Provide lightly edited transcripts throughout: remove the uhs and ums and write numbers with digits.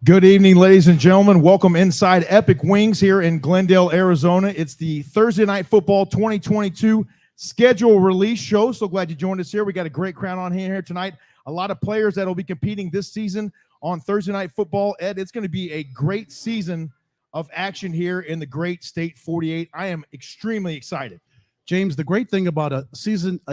Good evening, ladies and gentlemen. Welcome inside Epic Wings here in Glendale, Arizona. It's the Thursday Night Football 2022 schedule release show. So glad you joined us here. We got a great crowd on here tonight. A lot of players that will be competing this season on Thursday Night Football. Ed, it's going to be a great season of action here in the great state 48. I am extremely excited. James, the great thing about a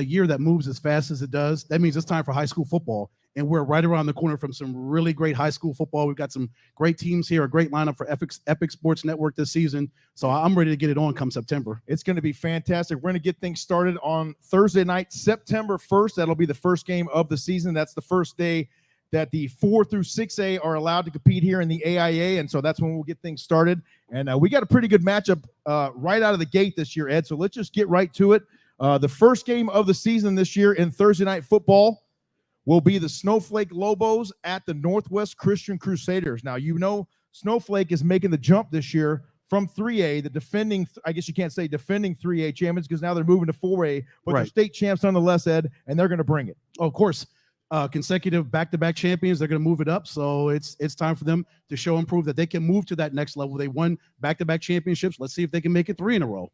year that moves as fast as it does, that means it's time for high school football. And we're right around the corner from some really great high school football. We've got some great teams here, a great lineup for Epic Sports Network this season. So I'm ready to get it on come September. It's going to be fantastic. We're going to get things started on Thursday night, September 1st. That'll be the first game of the season. That's the first day that the 4 through 6A are allowed to compete here in the AIA. And so that's when we'll get things started. And we got a pretty good matchup right out of the gate this year, Ed. So let's just get right to it. The first game of the season this year in Thursday Night Football will be the Snowflake Lobos at the Northwest Christian Crusaders. Now, you know Snowflake is making the jump this year from 3A, the defending, I guess you can't say defending 3A champions because now they're moving to 4A, but they're state champs nonetheless, Ed, and they're going to bring it. Oh, of course. Consecutive back-to-back champions, they're going to move it up, so it's time for them to show and prove that they can move to that next level. They won back-to-back championships. Let's see if they can make it 3 in a row.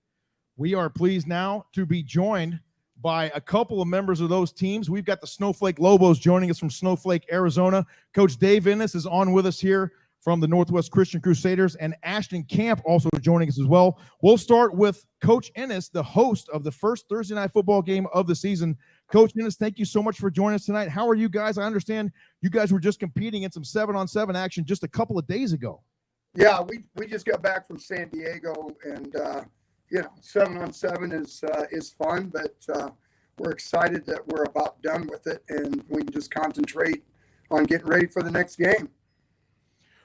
We are pleased now to be joined by a couple of members of those teams. We've got the Snowflake Lobos joining us from Snowflake, Arizona. Coach Dave Ennis is on with us here from the Northwest Christian Crusaders, and Ashton Camp also joining us as well. We'll start with Coach Ennis, the host of the first Thursday Night Football game of the season. Coach Ennis, thank you so much for joining us tonight. How are you guys? I understand you guys were just competing in some 7-on-7 action just a couple of days ago. Yeah, we just got back from San Diego, and 7-on-7 is fun, but we're excited that we're about done with it, and we can just concentrate on getting ready for the next game.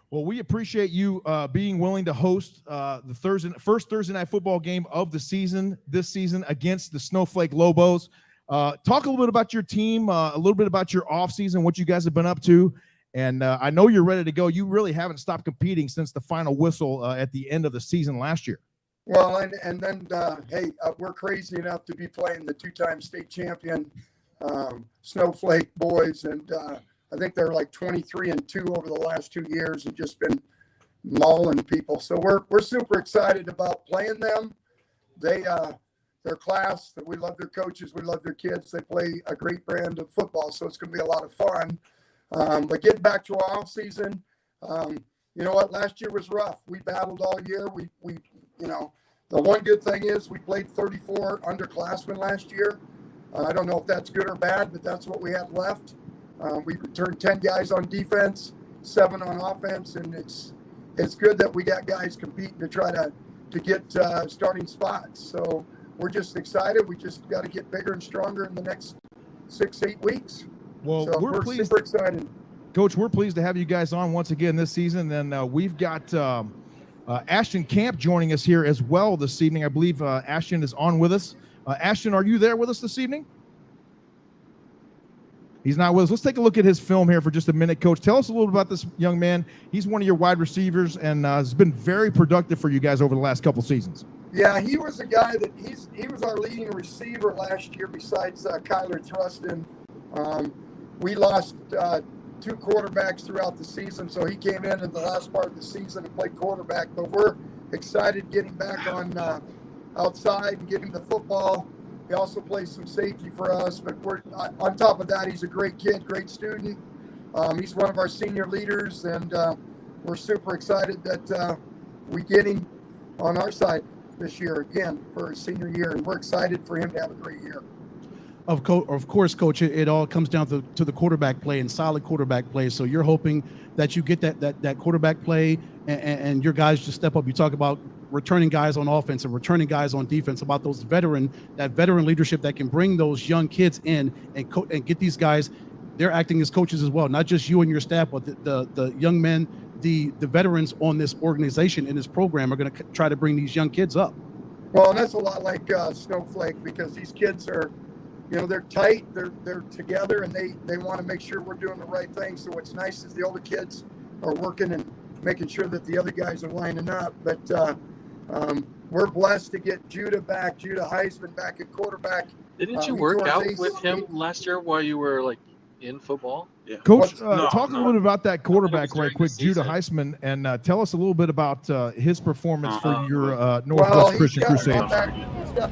Well, we appreciate you being willing to host the first Thursday Night Football game of the season this season against the Snowflake Lobos. Talk a little bit about your team, a little bit about your offseason, what you guys have been up to. And I know you're ready to go. You really haven't stopped competing since the final whistle at the end of the season last year. Well, and then, we're crazy enough to be playing the 2-time state champion Snowflake boys. And I think they're like 23-2 over the last 2 years and just been mauling people. So we're super excited about playing them. They're class. We love their coaches. We love their kids. They play a great brand of football. So it's going to be a lot of fun. But getting back to our off season, you know what? Last year was rough. We battled all year. The one good thing is we played 34 underclassmen last year. I don't know if that's good or bad, but that's what we have left. We returned 10 guys on defense, 7 on offense, and it's good that we got guys competing to try to get starting spots. So we're just excited. We just got to get bigger and stronger in the next 6-8 weeks. Well, so we're super excited. Coach, we're pleased to have you guys on once again this season. And we've got Ashton Camp joining us here as well this evening. I believe Ashton is on with us. Ashton, are you there with us this evening? He's not with us. Let's take a look at his film here for just a minute, Coach. Tell us a little about this young man. He's one of your wide receivers and has been very productive for you guys over the last couple seasons. Yeah, he was a guy that he was our leading receiver last year besides Kyler Thruston. We lost 2 quarterbacks throughout the season, so he came in the last part of the season and played quarterback. But we're excited getting back on outside and getting the football. He also plays some safety for us, but we're on top of that. He's a great kid, great student. He's one of our senior leaders, and we're super excited that we get him on our side this year again for his senior year, and we're excited for him to have a great year. Of course, Coach, it all comes down to the quarterback play and solid quarterback play. So you're hoping that you get that quarterback play and your guys just step up. You talk about returning guys on offense and returning guys on defense, about that veteran leadership that can bring those young kids in and get these guys. They're acting as coaches as well, not just you and your staff, but the young men, the veterans on this organization in this program are going to try to bring these young kids up. Well, and that's a lot like Snowflake, because these kids are, they're tight, they're together, and they want to make sure we're doing the right thing. So what's nice is the older kids are working and making sure that the other guys are lining up. But we're blessed to get Judah Heisman back at quarterback. Didn't you work out with him last year while you were in football. Yeah. Coach, No, talk a no. little bit about that quarterback during right quick, the Judah season. Heisman, and tell us a little bit about his performance for your Northwest Well, he's Christian got to Crusaders. come back.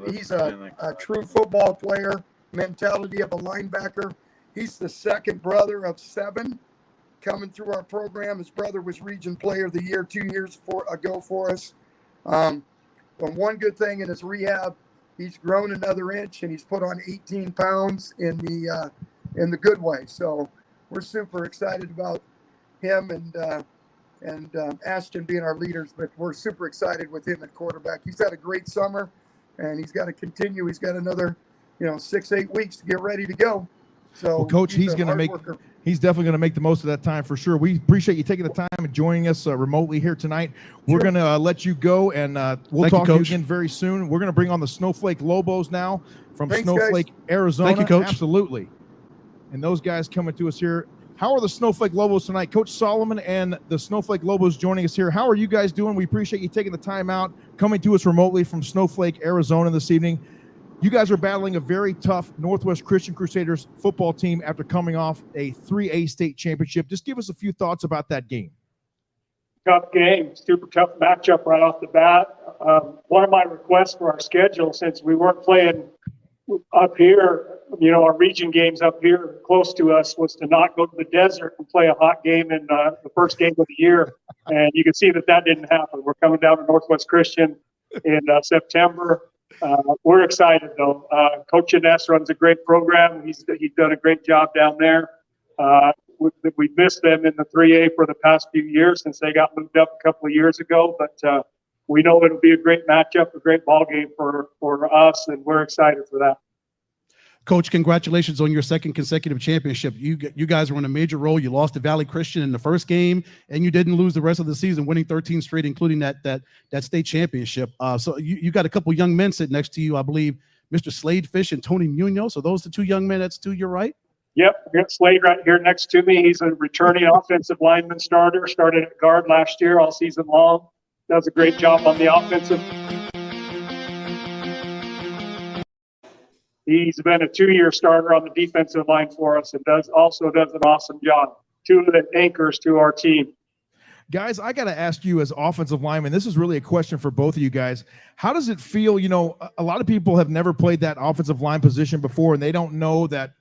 He's a true football player, mentality of a linebacker. He's the second brother of 7 coming through our program. His brother was Region Player of the Year 2 years ago for us. But one good thing in his rehab, he's grown another inch and he's put on 18 pounds in the good way. So we're super excited about him and Ashton being our leaders, but we're super excited with him at quarterback. He's had a great summer, and he's got to continue. He's got another, 6-8 weeks to get ready to go. So, Well, Coach, he's a going to hard make worker. he's definitely going to make the most of that time for sure. We appreciate you taking the time and joining us remotely here tonight. We're Sure. going to let you go, and we'll Thank you, talk to you Coach. again very soon. We're going to bring on the Snowflake Lobos now from Thanks, Snowflake, Arizona. Thank you, Coach. Absolutely. And those guys coming to us here. How are the Snowflake Lobos tonight? Coach Solomon and the Snowflake Lobos joining us here. How are you guys doing? We appreciate you taking the time out, coming to us remotely from Snowflake, Arizona this evening. You guys are battling a very tough Northwest Christian Crusaders football team after coming off a 3A state championship. Just give us a few thoughts about that game. Tough game, super tough matchup right off the bat. One of my requests for our schedule, since we weren't playing up here, our region games up here close to us, was to not go to the desert and play a hot game in the first game of the year. And you can see that didn't happen. We're coming down to Northwest Christian in September. We're excited though. Coach Ines runs a great program. He's done a great job down there. We missed them in the 3A for the past few years since they got moved up a couple of years ago. But we know it'll be a great matchup, a great ball game for us, and we're excited for that. Coach, congratulations on your second consecutive championship. You guys were in a major role. You lost to Valley Christian in the first game, and you didn't lose the rest of the season, winning 13 straight, including that state championship. So you got a couple young men sitting next to you, I believe, Mr. Sladefish and Tony Munoz. So those the two young men that's to your right? Yep, we got Slade right here next to me. He's a returning offensive lineman starter. Started at guard last year, all season long. Does a great job on the offensive. He's been a 2-year starter on the defensive line for us and does an awesome job. 2 of the anchors to our team. Guys, I got to ask you as offensive linemen, this is really a question for both of you guys. How does it feel? A lot of people have never played that offensive line position before, and they don't know that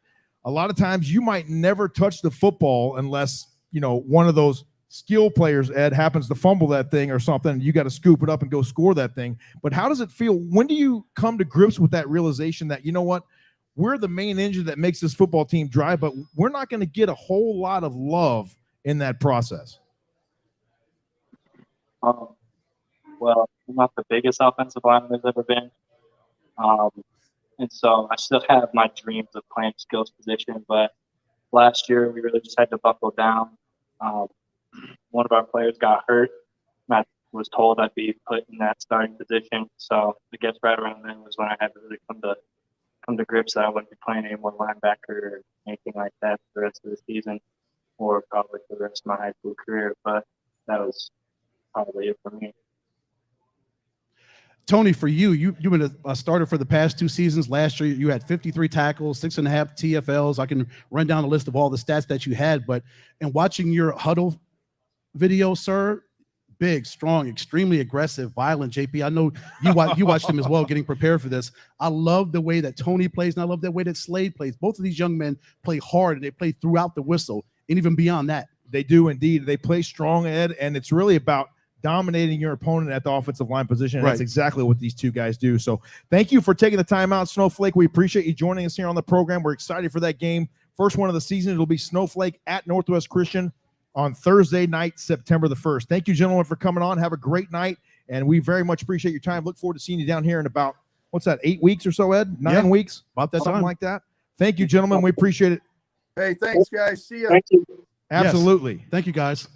a lot of times you might never touch the football unless, one of those skill players, Ed, happens to fumble that thing or something. You got to scoop it up and go score that thing. But how does it feel? When do you come to grips with that realization that, we're the main engine that makes this football team drive, but we're not going to get a whole lot of love in that process? Well, I'm not the biggest offensive lineman there's ever been. And so I still have my dreams of playing skills position, but last year we really just had to buckle down. One of our players got hurt, and I was told I'd be put in that starting position. So I guess right around then was when I had to really come to grips that I wouldn't be playing any more linebacker or anything like that for the rest of the season, or probably for the rest of my high school career. But that was probably it for me. Tony, for you've been a starter for the past 2 seasons. Last year, you had 53 tackles, 6.5 TFLs. I can run down a list of all the stats that you had. But in watching your huddle video, sir, big, strong, extremely aggressive, violent. JP, I know you watched him as well, getting prepared for this. I love the way that Tony plays, and I love the way that Slade plays. Both of these young men play hard, and they play throughout the whistle, and even beyond that. They do indeed. They play strong, Ed, and it's really about dominating your opponent at the offensive line position. Right. That's exactly what these two guys do. So thank you for taking the time out, Snowflake. We appreciate you joining us here on the program. We're excited for that game. First one of the season. It'll be Snowflake at Northwest Christian on Thursday night, September the 1st. Thank you, gentlemen, for coming on. Have a great night, and we very much appreciate your time. Look forward to seeing you down here in about, 8 weeks or so, Ed? 9 weeks? About that Something time. like that. Thank you, gentlemen. We appreciate it. Hey, thanks, guys. See ya. Thank you. Absolutely. Thank you, guys.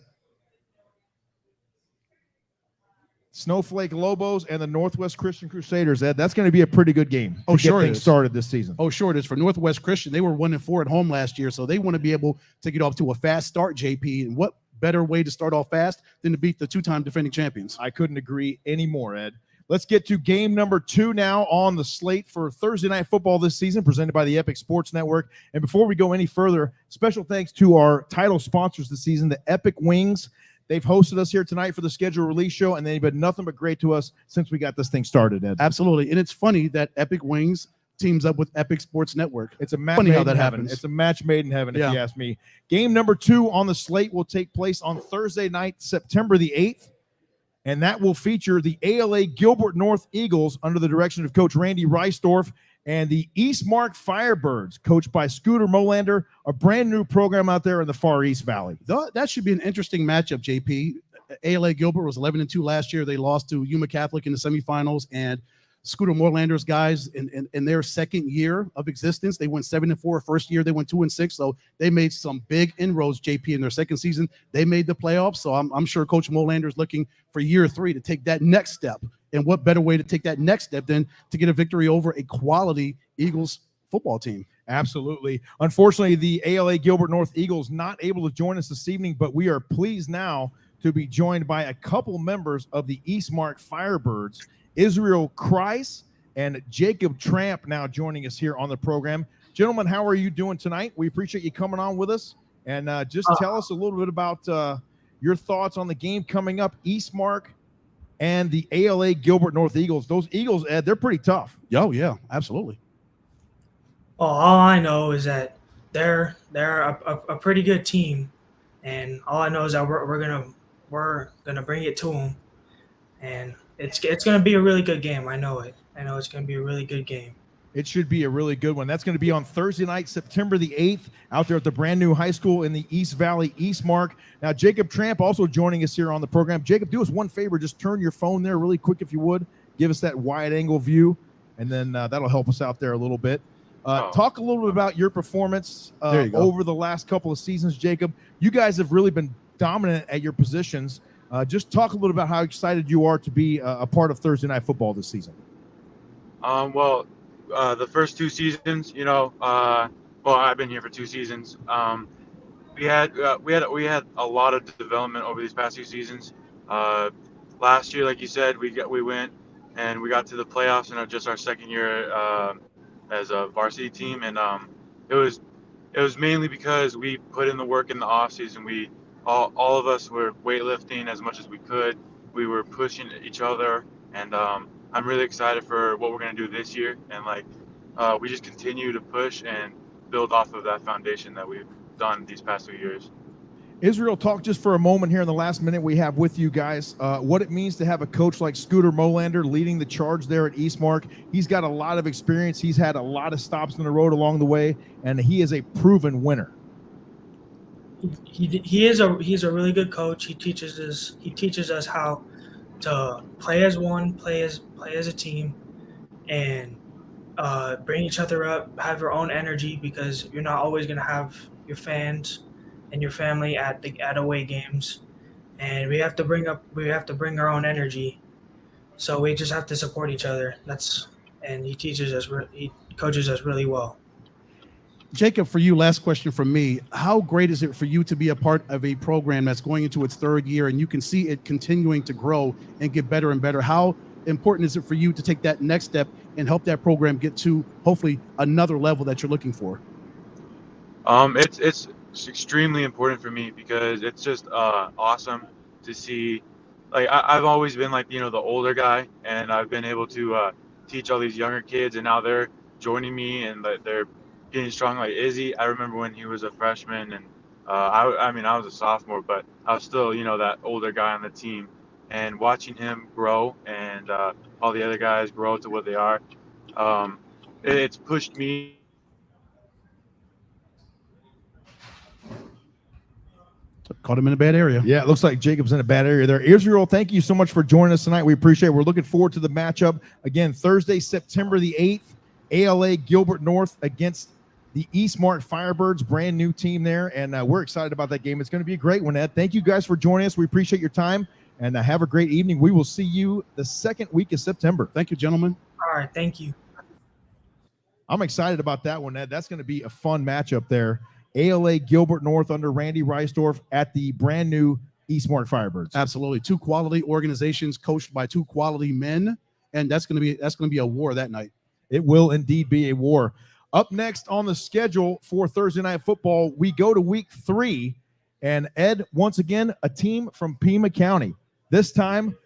Snowflake Lobos and the Northwest Christian Crusaders, Ed. That's going to be a pretty good game. Oh, to sure get it things is. started this season. Oh, sure it is. For Northwest Christian, they were 1-4 at home last year, so they want to be able to get off to a fast start, JP. And what better way to start off fast than to beat the two-time defending champions. I couldn't agree anymore, Ed. Let's get to game number 2 now on the slate for Thursday Night Football this season, presented by the Epic Sports Network. And before we go any further, special thanks to our title sponsors this season, the Epic Wings. They've hosted us here tonight for the schedule release show, and they've been nothing but great to us since we got this thing started, Ed. Absolutely. And it's funny that Epic Wings teams up with Epic Sports Network. It's a match Funny made how that in heaven. happens. It's a match made in heaven, if Yeah. you ask me. Game number 2 on the slate will take place on Thursday night, September the 8th. And that will feature the ALA Gilbert North Eagles under the direction of Coach Randy Reisdorf and the Eastmark Firebirds, coached by Scooter Molander, a brand new program out there in the Far East Valley. That should be an interesting matchup, JP. ALA Gilbert was 11-2 last year. They lost to Yuma Catholic in the semifinals, and Scooter Morelander's guys in their second year of existence, they went 7-4. First year, they went 2-6. So they made some big inroads, JP, in their second season. They made the playoffs. So I'm sure Coach Molander is looking for year 3 to take that next step. And what better way to take that next step than to get a victory over a quality Eagles football team? Absolutely. Unfortunately, the ALA Gilbert North Eagles not able to join us this evening, but we are pleased now to be joined by a couple members of the Eastmark Firebirds, Israel Kreis and Jacob Tramp, now joining us here on the program. Gentlemen, how are you doing tonight? We appreciate you coming on with us. And just tell us a little bit about your thoughts on the game coming up, Eastmark and the ALA Gilbert North Eagles. Those Eagles, Ed, they're pretty tough. Oh, yeah, absolutely. Well, all I know is that they're a pretty good team, and all I know is that we're gonna bring it to them, and it's gonna be a really good game. I know it. I know it's gonna be a really good game. It should be a really good one. That's going to be on Thursday night, September the 8th, out there at the brand new high school in the East Valley, Eastmark. Now, Jacob Tramp also joining us here on the program. Jacob, do us one favor. Just turn your phone there really quick if you would. Give us that wide angle view, and then that'll help us out there a little bit. Talk a little bit about your performance over the last couple of seasons, Jacob. You guys have really been dominant at your positions. Just talk a little about how excited you are to be a part of Thursday Night Football this season. The first 2 seasons, I've been here for 2 seasons. We had a lot of development over these past 2 seasons. Last year, like you said, we went and we got to the playoffs in just our second year as a varsity team, and it was mainly because we put in the work in the off season. All of us were weightlifting as much as we could. We were pushing each other, and I'm really excited for what we're going to do this year. And we just continue to push and build off of that foundation that we've done these past 2 years. Israel, talk just for a moment here in the last minute we have with you guys, what it means to have a coach like Scooter Molander leading the charge there at Eastmark. He's got a lot of experience. He's had a lot of stops in the road along the way, and he is a proven winner. He's a really good coach. He teaches us how to play as one, play as a team, and bring each other up, have your own energy, because you're not always going to have your fans and your family at away games, and we have to bring our own energy. So we just have to support each other. And he coaches us really well. Jacob, for you, last question from me. How great is it for you to be a part of a program that's going into its 3rd year and you can see it continuing to grow and get better and better? How important is it for you to take that next step and help that program get to hopefully another level that you're looking for? It's extremely important for me because it's just awesome to see. I've always been the older guy, and I've been able to teach all these younger kids, and now they're joining me and they're getting strong. Like Izzy, I remember when he was a freshman, and I was a sophomore, but I was still that older guy on the team, and watching him grow and all the other guys grow to what they are, it's pushed me. Caught him in a bad area. Yeah, it looks like Jacob's in a bad area there. Israel, thank you so much for joining us tonight. We appreciate it. We're looking forward to the matchup. Again, Thursday, September the 8th, ALA Gilbert North against the Eastmark Firebirds, brand new team there, and we're excited about that game. It's going to be a great one, Ed. Thank you guys for joining us. We appreciate your time, and have a great evening. We will see you the second week of September. Thank you, gentlemen. All right, thank you. I'm excited about that one, Ed. That's going to be a fun matchup there. ALA Gilbert North under Randy Reisdorf at the brand new Eastmark Firebirds. Absolutely. 2 quality organizations coached by 2 quality men. And that's going to be a war that night. It will indeed be a war. Up next on the schedule for Thursday Night Football, we go to week 3. And Ed, once again, a team from Pima County. This time,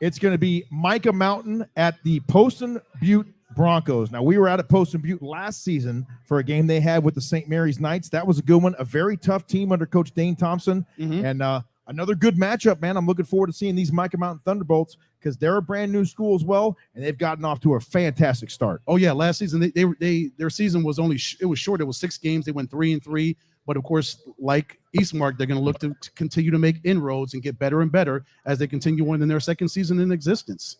it's going to be Micah Mountain at the Poston Butte Broncos. Now, we were out at Poston Butte last season for a game they had with the St. Mary's Knights. That was a good one, a very tough team under Coach Dane Thompson. And another good matchup, man. I'm looking forward to seeing these Micah Mountain Thunderbolts because they're a brand new school as well, and they've gotten off to a fantastic start. Oh, yeah. Last season, their season was it was short. It was 6 games. They went 3-3. But, of course, like Eastmark, they're going to look to continue to make inroads and get better and better as they continue on in their second season in existence.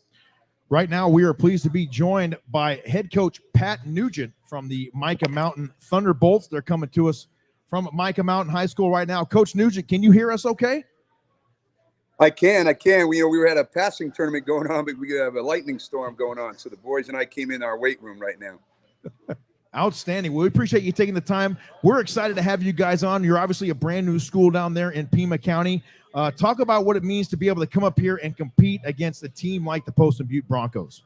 Right now, we are pleased to be joined by head coach Pat Nugent from the Micah Mountain Thunderbolts. They're coming to us from Micah Mountain High School right now. Coach Nugent, can you hear us okay? I can. We were at a passing tournament going on, but we have a lightning storm going on. So the boys and I came in our weight room right now. Outstanding. Well, we appreciate you taking the time. We're excited to have you guys on. You're obviously a brand new school down there in Pima County. Talk about what it means to be able to come up here and compete against a team like the Poston Butte Broncos.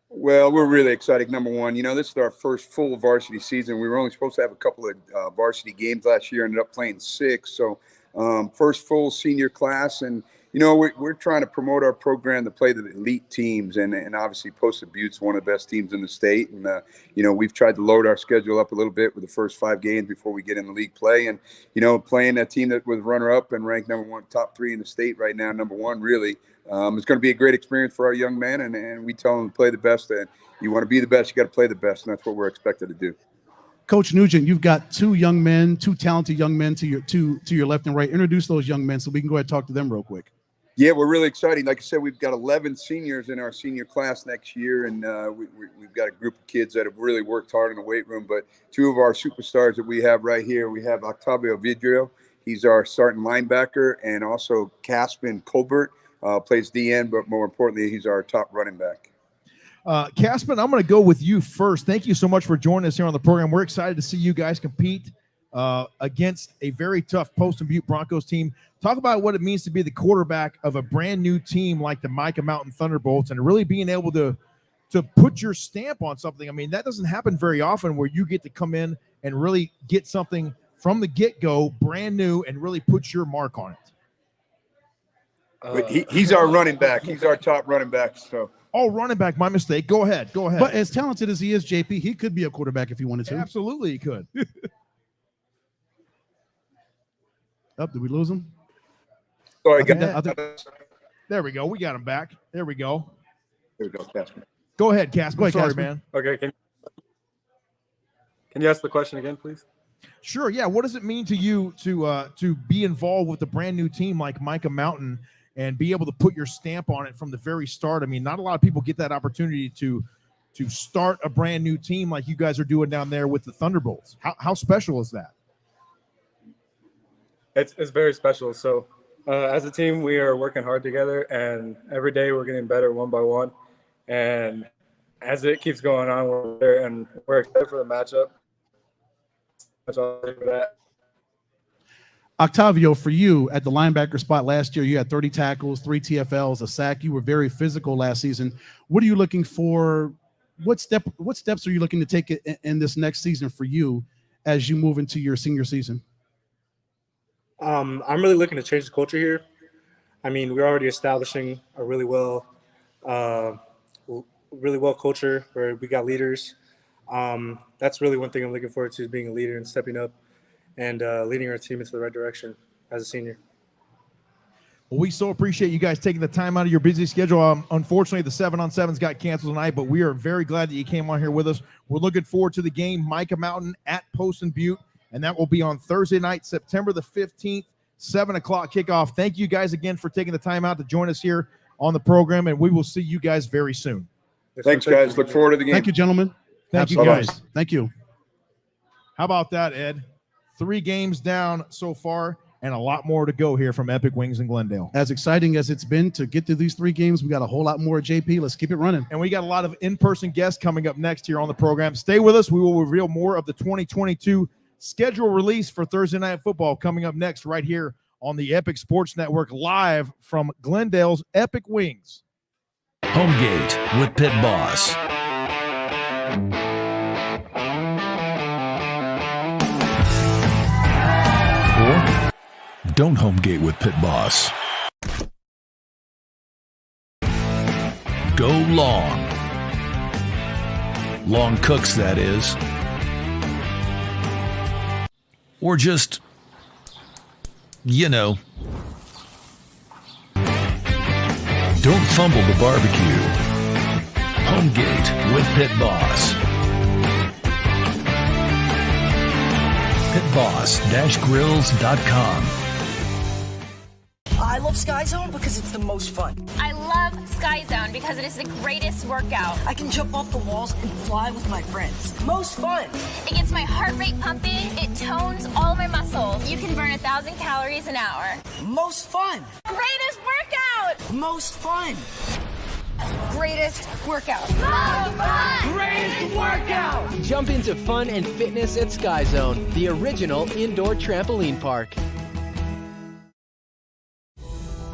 Well, we're really excited. Number one, this is our first full varsity season. We were only supposed to have a couple of varsity games last year, ended up playing 6. So first full senior class. And, we're trying to promote our program to play the elite teams. And obviously Poston Butte's one of the best teams in the state. And, we've tried to load our schedule up a little bit with the first 5 games before we get in the league play. And, playing a team that was runner-up and ranked number 1, top 3 in the state right now, number 1, really. It's going to be a great experience for our young men. And we tell them to play the best. And you want to be the best, you got to play the best. And that's what we're expected to do. Coach Nugent, you've got 2 young men, 2 talented young men to your left and right. Introduce those young men so we can go ahead and talk to them real quick. Yeah, we're really excited. Like I said, we've got 11 seniors in our senior class next year, and we've got a group of kids that have really worked hard in the weight room. But 2 of our superstars that we have right here, we have Octavio Vidrio. He's our starting linebacker, and also Caspin Colbert plays DN, but more importantly, he's our top running back. Caspin, I'm going to go with you first. Thank you so much for joining us here on the program. We're excited to see you guys compete against a very tough Poston Butte Broncos team. Talk about what it means to be the quarterback of a brand new team like the Micah Mountain Thunderbolts and really being able to put your stamp on something. I mean, that doesn't happen very often where you get to come in and really get something from the get-go, brand new, and really put your mark on it. He's our running back. He's our top running back. So. Oh, running back, my mistake. Go ahead. But as talented as he is, JP, he could be a quarterback if he wanted to. Absolutely, he could. Did we lose him? Sorry, there we go. We got him back. There we go. There we go, Casper. Go ahead, Casper. Sorry, Casper. man. Okay. Can you ask the question again, please? Sure. Yeah. What does it mean to you to be involved with a brand new team like Micah Mountain and be able to put your stamp on it from the very start? I mean, not a lot of people get that opportunity to start a brand new team like you guys are doing down there with the Thunderbolts. How special is that? It's very special. So as a team, we are working hard together, and every day we're getting better one by one. And as it keeps going on, we're there, and we're excited for the matchup. That's all I'll say for that. Octavio, for you at the linebacker spot last year, you had 30 tackles, 3 TFLs, a sack. You were very physical last season. What are you looking for? What steps are you looking to take in this next season for you as you move into your senior season? I'm really looking to change the culture here. I mean, we're already establishing a really well culture where we got leaders. That's really one thing I'm looking forward to, is being a leader and stepping up and leading our team into the right direction as a senior. Well, we so appreciate you guys taking the time out of your busy schedule. Unfortunately, the 7-on-7s got canceled tonight, but we are very glad that you came on here with us. We're looking forward to the game, Micah Mountain at Poston Butte, and that will be on Thursday night, September the 15th, 7 o'clock kickoff. Thank you guys again for taking the time out to join us here on the program, and we will see you guys very soon. Thanks, guys. Look forward to the game. Thank you, gentlemen. Thank you, guys. Thank you. How about that, Ed? 3 games down so far. and a lot more to go here from Epic Wings in Glendale. As exciting as it's been to get through these 3 games, we got a whole lot more, JP. Let's keep it running. And we got a lot of in-person guests coming up next here on the program. Stay with us. We will reveal more of the 2022 schedule release for Thursday Night Football coming up next right here on the Epic Sports Network, live from Glendale's Epic Wings. Homegate with Pit Boss. Or don't homegate with Pit Boss. Go long. Long cooks, that is. Or just, you know, don't fumble the barbecue. Homegate with Pit Boss. pitboss-grills.com. I love Sky Zone because it's the most fun. I love Sky Zone because it is the greatest workout. I can jump off the walls and fly with my friends. Most fun. It gets my heart rate pumping. It tones all my muscles. You can burn 1,000 calories an hour. Most fun. Greatest workout. Most fun. Greatest workout. Most fun. Greatest workout. Jump into fun and fitness at Sky Zone, the original indoor trampoline park.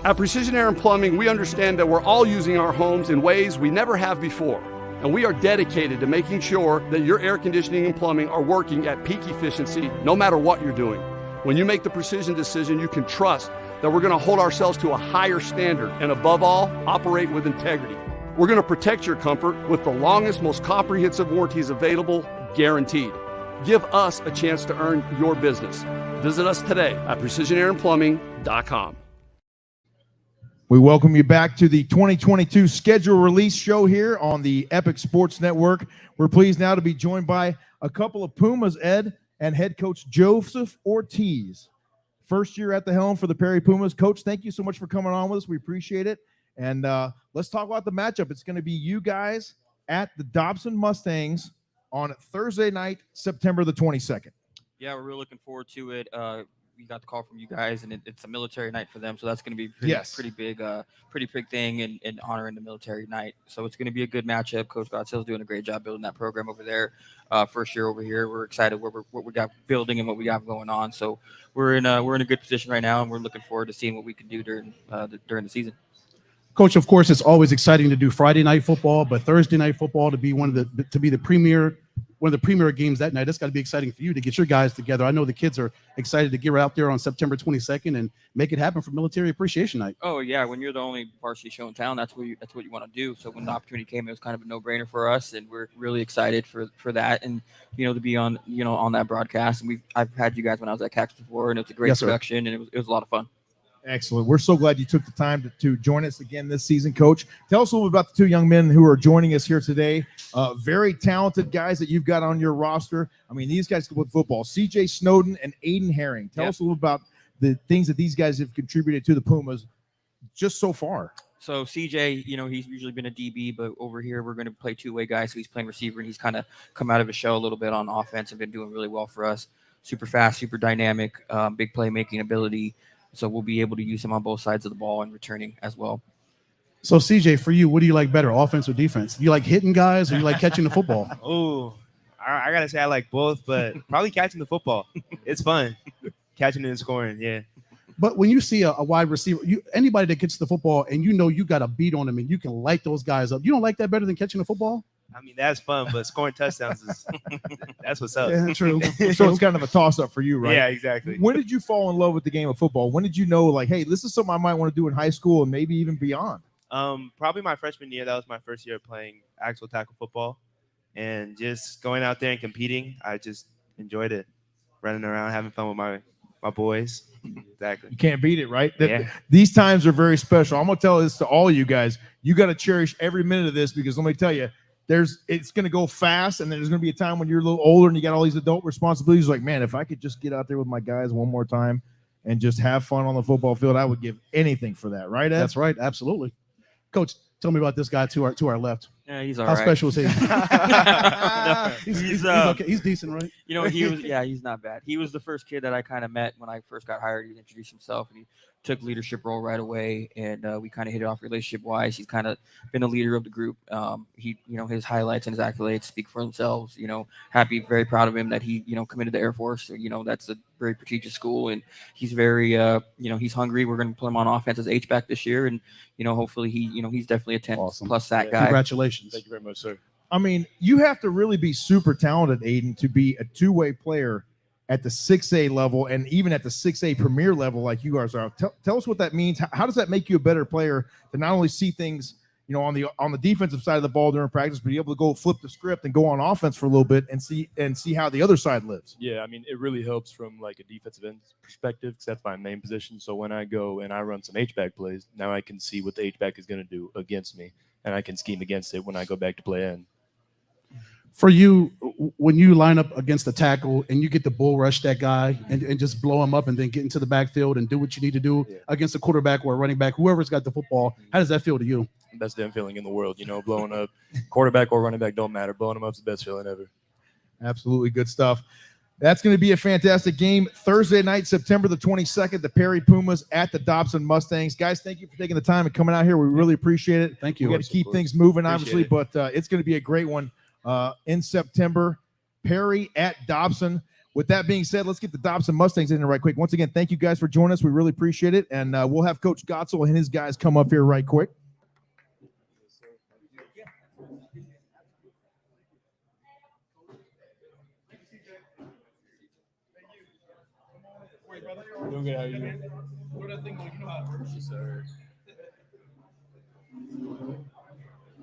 At Precision Air and Plumbing, we understand that we're all using our homes in ways we never have before. And we are dedicated to making sure that your air conditioning and plumbing are working at peak efficiency no matter what you're doing. When you make the precision decision, you can trust that we're going to hold ourselves to a higher standard and above all, operate with integrity. We're going to protect your comfort with the longest, most comprehensive warranties available, guaranteed. Give us a chance to earn your business. Visit us today at precisionairandplumbing.com. We welcome you back to the 2022 schedule release show here on the Epic Sports Network. We're pleased now to be joined by a couple of Pumas, Ed, and head coach Joseph Ortiz. First year at the helm for the Perry Pumas. Coach, thank you so much for coming on with us. We appreciate it. And let's talk about the matchup. It's going to be you guys at the Dobson Mustangs on Thursday night, September the 22nd. Yeah, we're really looking forward to it. We got the call from you guys, and it's a military night for them, so that's going to be pretty big thing and honoring the military night. So it's going to be a good matchup. Coach Godsill's doing a great job building that program over there. First year over here, we're excited what we got building and what we got going on. So we're in a good position right now, and we're looking forward to seeing what we can do during the season. Coach, of course, it's always exciting to do Friday night football, but Thursday night football to be one of the premier games that night. That's got to be exciting for you to get your guys together. I know the kids are excited to get out there on September 22nd and make it happen for Military Appreciation Night. Oh yeah, when you're the only varsity show in town, that's what you want to do. So when the opportunity came, it was kind of a no-brainer for us, and we're really excited for that, and to be on on that broadcast. And I've had you guys when I was at CAX before, and it's a great production, and it was a lot of fun. Excellent. We're so glad you took the time to join us again this season, Coach. Tell us a little bit about the two young men who are joining us here today. Very talented guys that you've got on your roster. I mean, these guys can play football. CJ Snowden and Aiden Herring. Tell us a little about the things that these guys have contributed to the Pumas just so far. So CJ, he's usually been a DB, but over here we're going to play two-way guys. So he's playing receiver, and he's kind of come out of his shell a little bit on offense and been doing really well for us. Super fast, super dynamic, big playmaking ability. So we'll be able to use him on both sides of the ball and returning as well. So CJ, for you, what do you like better, offense or defense? Do you like hitting guys or you like catching the football? Oh, I got to say I like both, but probably catching the football. It's fun. Catching it and scoring, yeah. But when you see a wide receiver, anybody that gets the football and you got a beat on them and you can light those guys up, you don't like that better than catching the football? I mean, that's fun, but scoring touchdowns that's what's up. Yeah, true. So it's kind of a toss-up for you, right? Yeah, exactly. When did you fall in love with the game of football? When did you know, like, hey, this is something I might want to do in high school and maybe even beyond? Probably my freshman year. That was my first year playing actual tackle football. And just going out there and competing, I just enjoyed it. Running around, having fun with my boys. Exactly. You can't beat it, right? Yeah. These times are very special. I'm going to tell this to all you guys. You got to cherish every minute of this because let me tell you, it's going to go fast, and then there's going to be a time when you're a little older and you got all these adult responsibilities. Like, man, if I could just get out there with my guys one more time and just have fun on the football field, I would give anything for that, right, Ed? That's right, absolutely. Coach, Tell me about this guy to our left. Yeah, he's all How right. special is he? No, he's okay. He's decent, right? You know, he's not bad. He was the first kid that I kind of met when I first got hired. He introduced himself and he took leadership role right away, and we kind of hit it off relationship wise. He's kind of been the leader of the group. His highlights and his accolades speak for themselves. Happy, very proud of him that he committed to the Air Force. That's a very prestigious school, and he's very he's hungry. We're going to put him on offense as H-back this year, and hopefully he's definitely a 10 plus sack guy. Congratulations. Thank you very much, sir. I mean, you have to really be super talented, Aiden, to be a two-way player at the 6A level and even at the 6A Premier level like you guys are. Tell us what that means. How does that make you a better player to not only see things, on the defensive side of the ball during practice, but be able to go flip the script and go on offense for a little bit and see how the other side lives? Yeah, I mean, it really helps from like a defensive end perspective because that's my main position. So when I go and I run some H-back plays, now I can see what the H-back is going to do against me, and I can scheme against it when I go back to play end. For you, when you line up against the tackle and you get to bull rush that guy and just blow him up and then get into the backfield and do what you need to do against a quarterback or a running back, whoever's got the football, how does that feel to you? Best damn feeling in the world, blowing up quarterback or running back don't matter. Blowing them up is the best feeling ever. Absolutely good stuff. That's going to be a fantastic game. Thursday night, September the 22nd, the Perry Pumas at the Dobson Mustangs. Guys, thank you for taking the time and coming out here. We really appreciate it. Thank you. We got to keep things moving, Appreciate obviously, but it's going to be a great one in September. Perry at Dobson. With that being said, let's get the Dobson Mustangs in there right quick. Once again, thank you guys for joining us. We really appreciate it, and we'll have Coach Gotzel and his guys come up here right quick. Doing good. How are you doing? Yes, sir.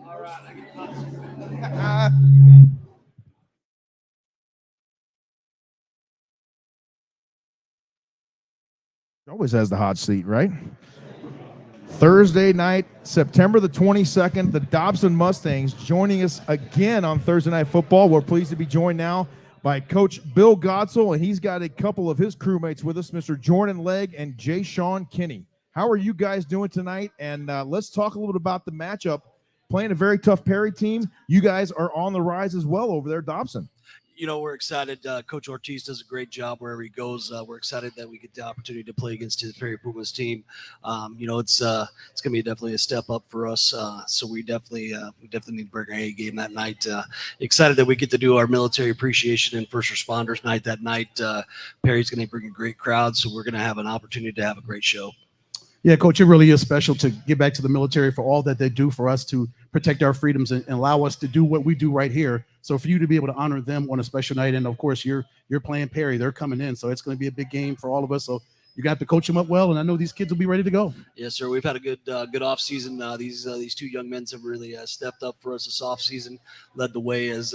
All right. Always has the hot seat, right? Thursday night, September the 22nd, the Dobson Mustangs joining us again on Thursday Night Football. We're pleased to be joined now by Coach Bill Gotzel, and he's got a couple of his crewmates with us, Mr. Jordan Legg and Jay Sean Kinney. How are you guys doing tonight? And let's talk a little bit about the matchup. Playing a very tough Perry team, you guys are on the rise as well over there at Dobson. We're excited. Coach Ortiz does a great job wherever he goes. We're excited that we get the opportunity to play against his Perry Pumas team. It's going to be definitely a step up for us. So we definitely need to bring our A game that night. Excited that we get to do our military appreciation and first responders night that night. Perry's going to bring a great crowd, so we're going to have an opportunity to have a great show. Yeah, Coach, it really is special to get back to the military for all that they do for us to protect our freedoms and allow us to do what we do right here. So for you to be able to honor them on a special night, and of course you're playing Perry, they're coming in, so it's going to be a big game for all of us. So you're going to have to coach them up well, and I know these kids will be ready to go. Yes, sir. We've had a good off season. These two young men have really stepped up for us this off season, led the way as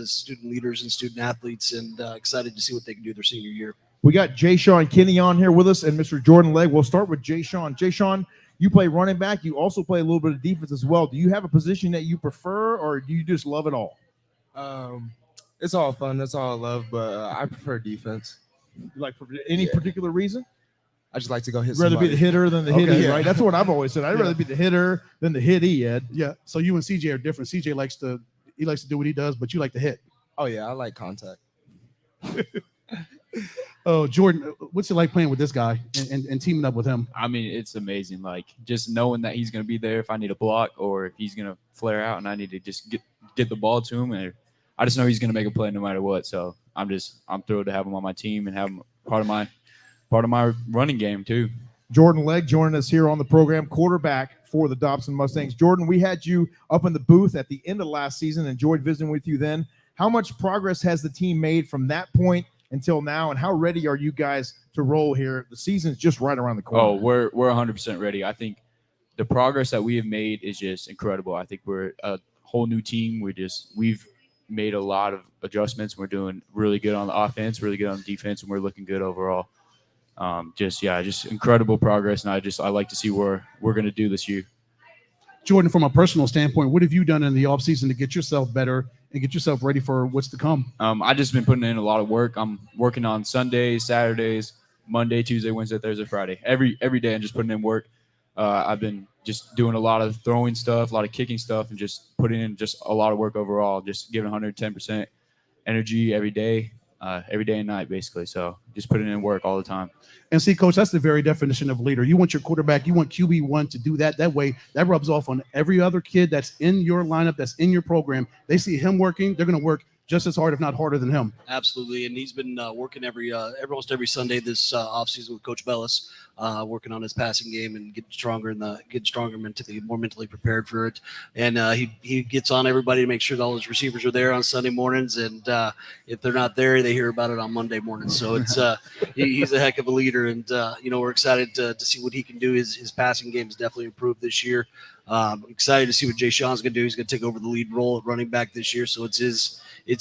student leaders and student athletes, and excited to see what they can do their senior year. We got Jay Sean Kinney on here with us and Mr. Jordan Legg. We'll start with Jay Sean. Jay Sean, you play running back. You also play a little bit of defense as well. Do you have a position that you prefer, or do you just love it all? It's all fun. That's all I love, but I prefer defense. You like any particular reason? I just like to go hit Rather somebody. be the hitter than the hittee, yeah. right? That's what I've always said. I'd rather be the hitter than the hittee, Ed. Yeah. So you and CJ are different. CJ likes to do what he does, but you like to hit. Oh yeah, I like contact. Oh, Jordan, what's it like playing with this guy and teaming up with him? I mean, it's amazing. Like just knowing that he's going to be there if I need a block or if he's going to flare out and I need to just get the ball to him. And I just know he's going to make a play no matter what. So I'm thrilled to have him on my team and have him part of my running game too. Jordan Legg joining us here on the program, quarterback for the Dobson Mustangs. Jordan, we had you up in the booth at the end of last season. Enjoyed visiting with you then. How much progress has the team made from that point until now, and how ready are you guys to roll here? The season's just right around the corner. Oh, we're 100% ready. I think the progress that we have made is just incredible. I think we're a whole new team. We've made a lot of adjustments. We're doing really good on the offense, really good on the defense, and we're looking good overall. Just incredible progress, and I like to see where we're going to do this year. Jordan, from a personal standpoint, what have you done in the offseason to get yourself better and get yourself ready for what's to come? I just been putting in a lot of work. I'm working on Sundays, Saturdays, Monday, Tuesday, Wednesday, Thursday, Friday. Every day I'm just putting in work. I've been just doing a lot of throwing stuff, a lot of kicking stuff, and just putting in just a lot of work overall, just giving 110% energy every day and night, basically. So just putting in work all the time. And see, Coach, that's the very definition of leader. You want your quarterback, you want QB1 to do that. That way, that rubs off on every other kid that's in your lineup, that's in your program. They see him working, they're going to work just as hard, if not harder than him. Absolutely, and he's been working almost every Sunday this offseason with Coach Bellis, working on his passing game and getting stronger mentally, more mentally prepared for it. And he gets on everybody to make sure that all his receivers are there on Sunday mornings, and if they're not there, they hear about it on Monday morning. So it's he's a heck of a leader, and we're excited to see what he can do. His passing game has definitely improved this year. Excited to see what Jay Sean's going to do. He's going to take over the lead role at running back this year, so it's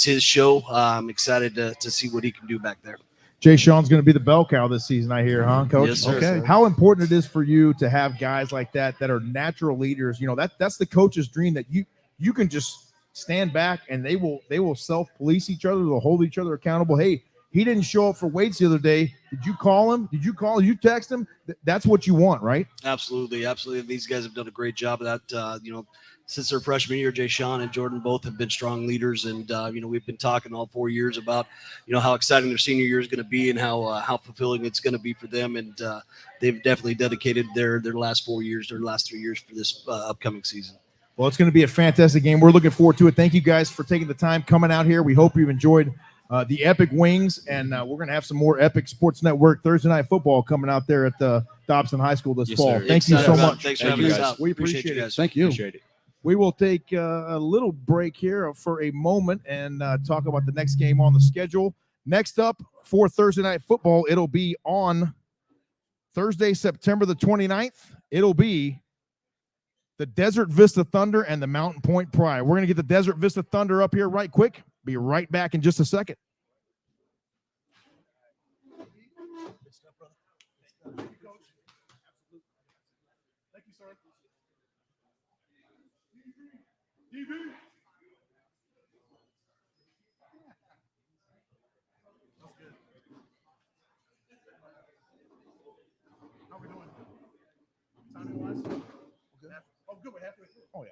his show. I'm excited to see what he can do back there. Jay Sean's going to be the bell cow this season, I hear, huh, Coach? Yes, sir. Okay. How important it is for you to have guys like that are natural leaders. That's the coach's dream, that you can just stand back and they will self-police each other. They'll hold each other accountable. Hey, he didn't show up for weights the other day. Did you call him? You text him? That's what you want, right? Absolutely. These guys have done a great job of that. Since their freshman year, Jay Sean and Jordan both have been strong leaders, and we've been talking all 4 years about how exciting their senior year is going to be and how fulfilling it's going to be for them, and they've definitely dedicated their last 4 years, their last 3 years for this upcoming season. Well, it's going to be a fantastic game. We're looking forward to it. Thank you guys for taking the time coming out here. We hope you've enjoyed the Epic Wings, and we're going to have some more Epic Sports Network Thursday Night Football coming out there at the Dobson High School this fall. Sir. Thank you so much. Thanks for having us out. We appreciate it. Thank you. Appreciate it. We will take a little break here for a moment and talk about the next game on the schedule. Next up for Thursday Night Football, it'll be on Thursday, September the 29th. It'll be the Desert Vista Thunder and the Mountain Point Pride. We're going to get the Desert Vista Thunder up here right quick. Be right back in just a second. How we doing? Timing-wise? Oh, good. We're halfway through. Oh, yeah.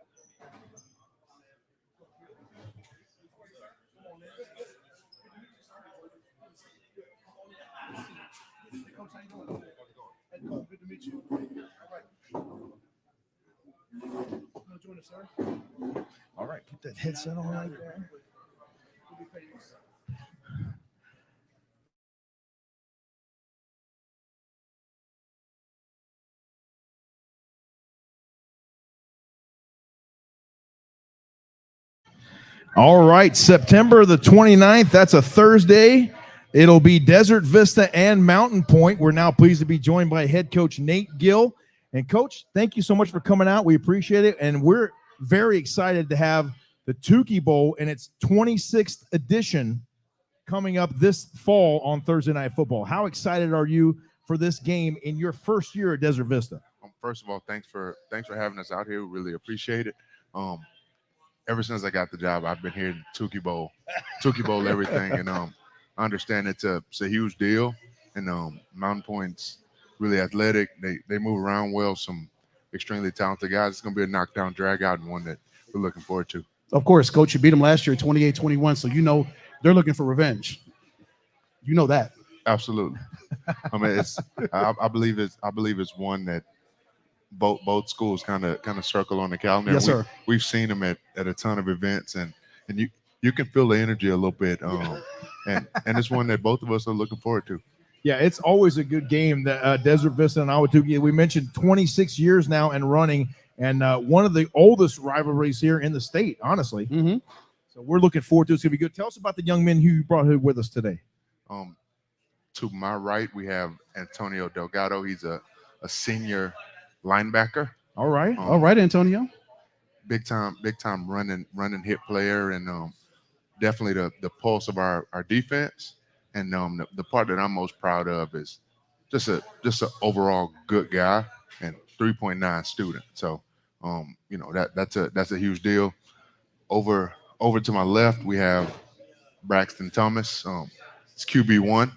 Coach, how you doing? Hey, Coach, good to meet you. All right. You want to join us, sir? All right. Put that headset on right there. All right, September the 29th, that's a Thursday. It'll be Desert Vista and Mountain Point. We're now pleased to be joined by head coach Nate Gill. And Coach, thank you so much for coming out. We appreciate it. And we're very excited to have the Tukey Bowl in its 26th edition coming up this fall on Thursday Night Football. How excited are you for this game in your first year at Desert Vista? First of all, thanks for having us out here. We really appreciate it. Ever since I got the job, I've been here at Tukey Bowl everything, and I understand it's a huge deal. And Mountain Point's really athletic. They move around well. Some extremely talented guys. It's gonna be a knockdown, drag out, and one that we're looking forward to. Of course, Coach, you beat them last year, 28-21. So they're looking for revenge. You know that. Absolutely. I mean, I believe it's one that both schools kind of circle on the calendar. Yes, sir. We've seen them at a ton of events, and you can feel the energy a little bit. And it's one that both of us are looking forward to. Yeah, it's always a good game. The Desert Vista and Ahwatukee. We mentioned 26 years now and running, and one of the oldest rivalries here in the state, honestly. Mm-hmm. So we're looking forward to it. It's gonna be good. Tell us about the young men who you brought here with us today. To my right, we have Antonio Delgado. He's a senior linebacker. All right, Antonio. Big time running hit player, and definitely the pulse of our defense. And the part that I'm most proud of is just an overall good guy and 3.9 student. So that's a huge deal. Over to my left, we have Braxton Thomas. It's QB1.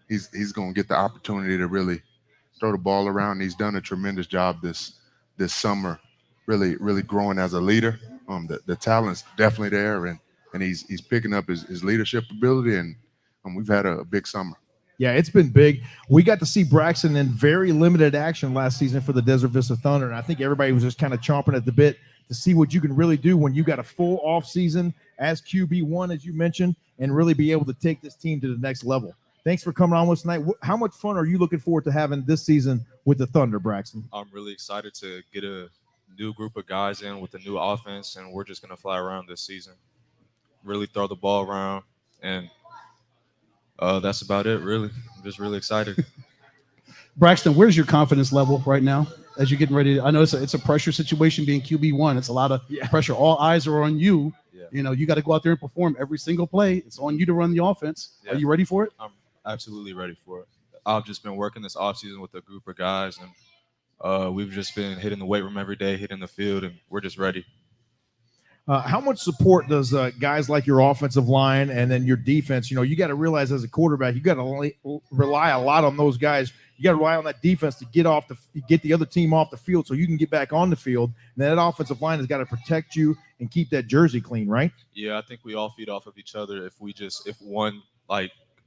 He's going to get the opportunity to really throw the ball around. He's done a tremendous job this summer, really growing as a leader. The talent's definitely there, and he's picking up his leadership ability, and we've had a big summer. Yeah, it's been big. We got to see Braxton in very limited action last season for the Desert Vista Thunder, and I think everybody was just kind of chomping at the bit to see what you can really do when you got a full off season as QB1, as you mentioned, and really be able to take this team to the next level. Thanks for coming on with us tonight. How much fun are you looking forward to having this season with the Thunder, Braxton? I'm really excited to get a new group of guys in with a new offense, and we're just going to fly around this season, really throw the ball around, and that's about it, really. I'm just really excited. Braxton, where's your confidence level right now as you're getting ready? I know it's a pressure situation being QB1. It's a lot of pressure. All eyes are on you. Yeah. You know, you got to go out there and perform every single play. It's on you to run the offense. Yeah. Are you ready for it? I'm absolutely ready for it. I've just been working this offseason with a group of guys, and we've just been hitting the weight room every day, hitting the field, and we're just ready. How much support does guys like your offensive line and then your defense? You know, you got to realize as a quarterback, you got to rely a lot on those guys. You got to rely on that defense to get the other team off the field so you can get back on the field. And that offensive line has got to protect you and keep that jersey clean, right? Yeah, I think we all feed off of each other. If one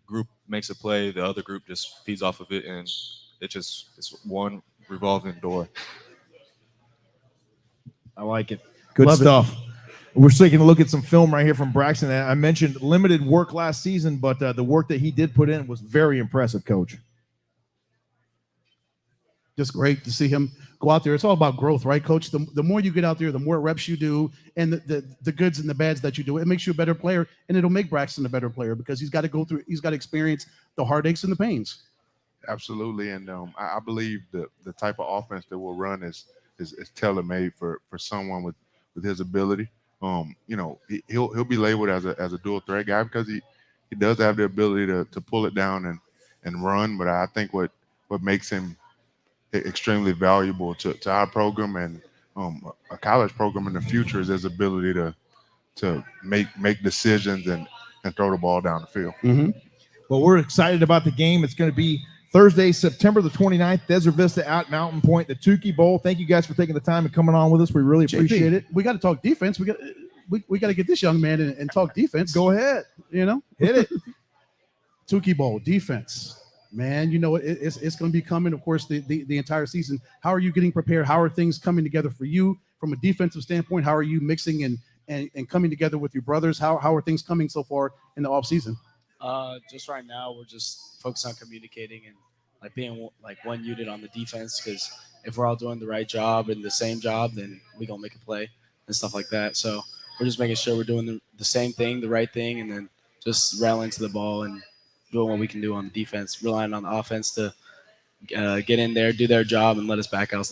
group makes a play, the other group just feeds off of it, and it's one revolving door. I like it. Good Love stuff. We're taking a look at some film right here from Braxton. I mentioned limited work last season, but the work that he did put in was very impressive, Coach. Just great to see him go out there. It's all about growth, right, Coach? The more you get out there, the more reps you do, and the goods and the bads that you do, it makes you a better player, and it'll make Braxton a better player because he's got to experience the heartaches and the pains. Absolutely, and I believe the type of offense that we'll run is tailor-made for someone with his ability. You know, he'll be labeled as a dual threat guy because he does have the ability to pull it down and run. But I think what makes him extremely valuable to our program and a college program in the future is his ability to make decisions and throw the ball down the field. Mm-hmm. Well, we're excited about the game. It's going to be Thursday, September the 29th, Desert Vista at Mountain Point, the Tukey Bowl. Thank you guys for taking the time and coming on with us. We really appreciate it. We got to talk defense. We got to get this young man and talk defense. Go ahead. You know, hit it. Tukey Bowl defense, man. You know it's going to be coming. Of course, the entire season. How are you getting prepared? How are things coming together for you from a defensive standpoint? How are you mixing and coming together with your brothers? How are things coming so far in the off season? Just right now, we're just focused on communicating and like being like one unit on the defense. Because if we're all doing the right job and the same job, then we gonna make a play and stuff like that. So we're just making sure we're doing the same thing, the right thing, and then just rallying to the ball and doing what we can do on the defense, relying on the offense to get in there, do their job, and let us back on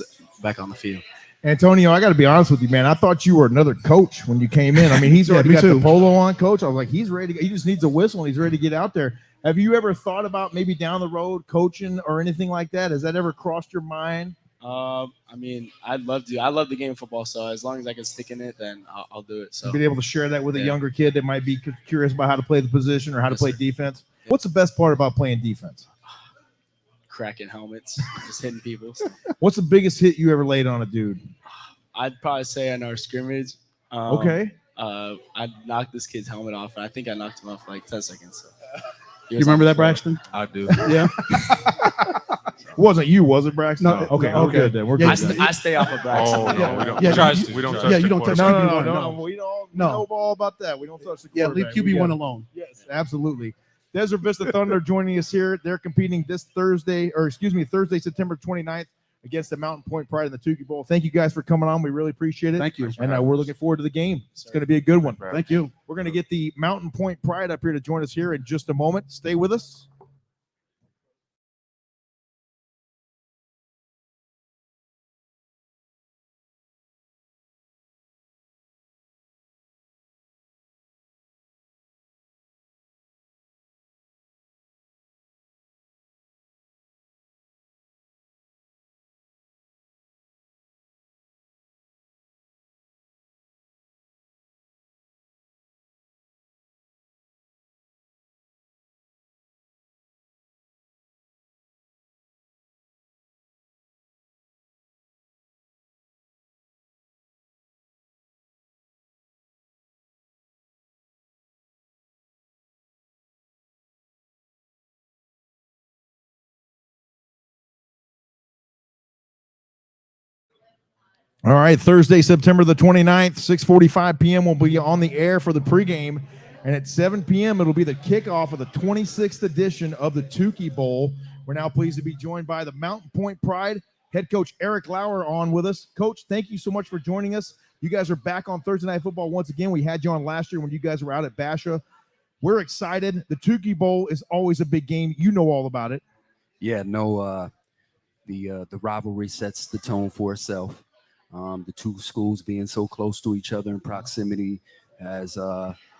the field. Antonio, I got to be honest with you, man. I thought you were another coach when you came in. I mean, he's already got the polo on, Coach. I was like, he's ready. He just needs a whistle, and he's ready to get out there. Have you ever thought about maybe down the road coaching or anything like that? Has that ever crossed your mind? I mean, I'd love to. I love the game of football, so as long as I can stick in it, then I'll do it. So being able to share that with a younger kid that might be curious about how to play the position or how to play defense. What's the best part about playing defense? Cracking helmets, just hitting people. What's the biggest hit you ever laid on a dude? I'd probably say on our scrimmage. Okay. I knocked this kid's helmet off, and I think I knocked him off for like 10 seconds. So. You remember that, Braxton? I do. Yeah. Wasn't you, was it, Braxton? No. Okay. We're good then. We're good. I stay off of Braxton. Oh, no, we don't. We don't touch. Yeah, you don't touch. No. We don't know all about that. We don't touch the quarterback. Leave QB1 alone. Yes, absolutely. Desert Vista Thunder joining us here. They're competing this Thursday, September 29th against the Mountain Point Pride in the Tukey Bowl. Thank you guys for coming on. We really appreciate it. Thank you. And we're looking forward to the game. It's going to be a good one. Thank you. We're going to get the Mountain Point Pride up here to join us here in just a moment. Stay with us. All right, Thursday, September the 29th, 6:45 p.m. We'll be on the air for the pregame, and at 7 p.m. it'll be the kickoff of the 26th edition of the Tukey Bowl. We're now pleased to be joined by the Mountain Point Pride head coach Eric Lauer on with us. Coach, thank you so much for joining us. You guys are back on Thursday Night Football once again. We had you on last year when you guys were out at Basha. We're excited. The Tukey Bowl is always a big game. You know all about it. Yeah, no, the rivalry sets the tone for itself. The two schools being so close to each other in proximity has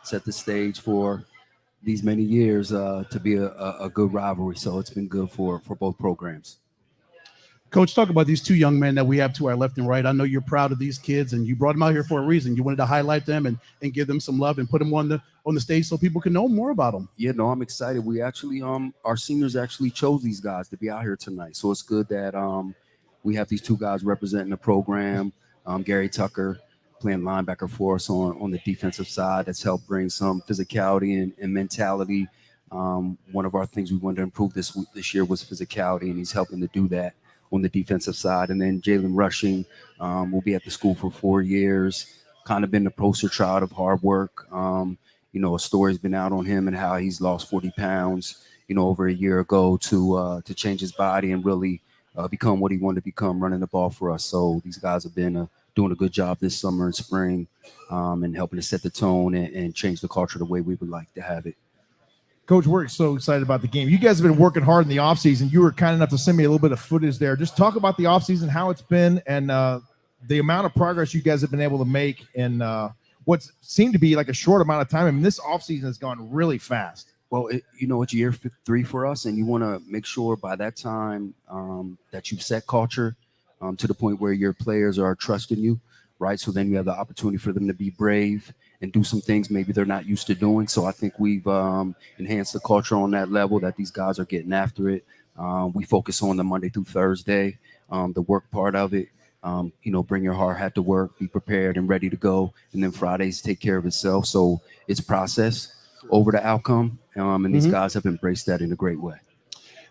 set the stage for these many years to be a good rivalry. So it's been good for both programs. Coach, talk about these two young men that we have to our left and right. I know you're proud of these kids, and you brought them out here for a reason. You wanted to highlight them and give them some love and put them on the stage so people can know more about them. Yeah, no, I'm excited. We actually, our seniors actually chose these guys to be out here tonight. So it's good that we have these two guys representing the program. Gary Tucker playing linebacker for us on the defensive side. That's helped bring some physicality and mentality. One of our things we wanted to improve this year was physicality, and he's helping to do that on the defensive side. And then Jalen Rushing will be at the school for 4 years, kind of been the poster child of hard work. A story's been out on him and how he's lost 40 pounds, over a year ago to change his body and really become what he wanted to become, running the ball for us. So these guys have been doing a good job this summer and spring and helping to set the tone and change the culture the way we would like to have it. Coach, we're so excited about the game. You guys have been working hard in the offseason. You were kind enough to send me a little bit of footage there. Just talk about the offseason, how it's been, and the amount of progress you guys have been able to make in what seemed to be like a short amount of time. I mean, this offseason has gone really fast. Well, it's year 3 for us, and you want to make sure by that time that you've set culture to the point where your players are trusting you, right? So then you have the opportunity for them to be brave and do some things maybe they're not used to doing. So I think we've enhanced the culture on that level, that these guys are getting after it. We focus on the Monday through Thursday, the work part of it. Bring your hard hat to work, be prepared and ready to go. And then Fridays take care of itself. So it's process over the outcome. And these guys have embraced that in a great way.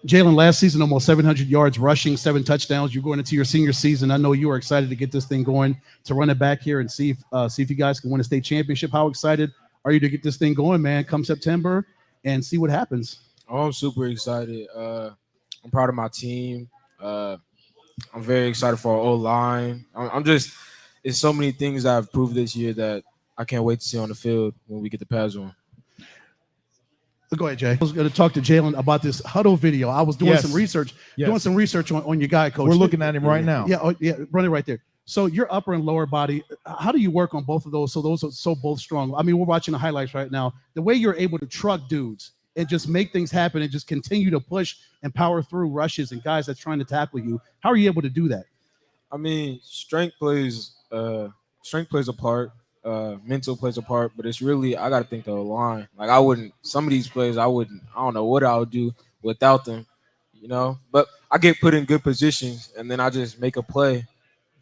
Jalen, last season, almost 700 yards rushing, 7 touchdowns. You're going into your senior season. I know you are excited to get this thing going, to run it back here and see if you guys can win a state championship. How excited are you to get this thing going, man, come September and see what happens? Oh, I'm super excited. I'm proud of my team. I'm very excited for our O-line. It's so many things I've proved this year that I can't wait to see on the field when we get the pads on. Go ahead, Jay. I was going to talk to Jalen about this huddle video. I was doing some research, on your guy, Coach. We're looking at him right now. Yeah, run it right there. So your upper and lower body, how do you work on both of those so those are so both strong? I mean, we're watching the highlights right now. The way you're able to truck dudes and just make things happen and just continue to push and power through rushes and guys that's trying to tackle you, how are you able to do that? I mean, strength plays a part. Mental plays a part, but it's really, I got to think the line. Like some of these plays, I don't know what I would do without them, but I get put in good positions and then I just make a play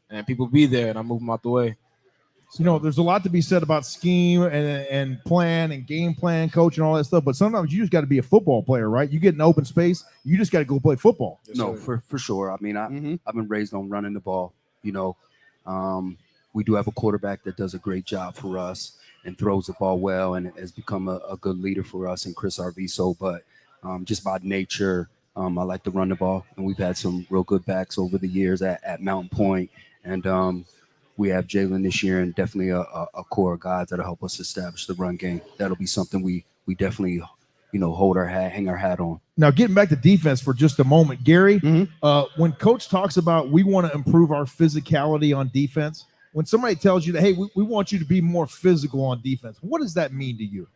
and people be there and I move them out the way. There's a lot to be said about scheme and plan and game plan, coach, and all that stuff, but sometimes you just got to be a football player, right? You get in open space, you just got to go play football. No, for sure. I mean, I've been raised on running the ball, We do have a quarterback that does a great job for us and throws the ball well and has become a good leader for us in Chris Arviso. But just by nature, I like to run the ball. And we've had some real good backs over the years at Mountain Point. And we have Jalen this year and definitely a core of guys that'll help us establish the run game. That'll be something we definitely, hang our hat on. Now, getting back to defense for just a moment, Gary, when coach talks about we want to improve our physicality on defense, when somebody tells you that, hey, we want you to be more physical on defense, what does that mean to you?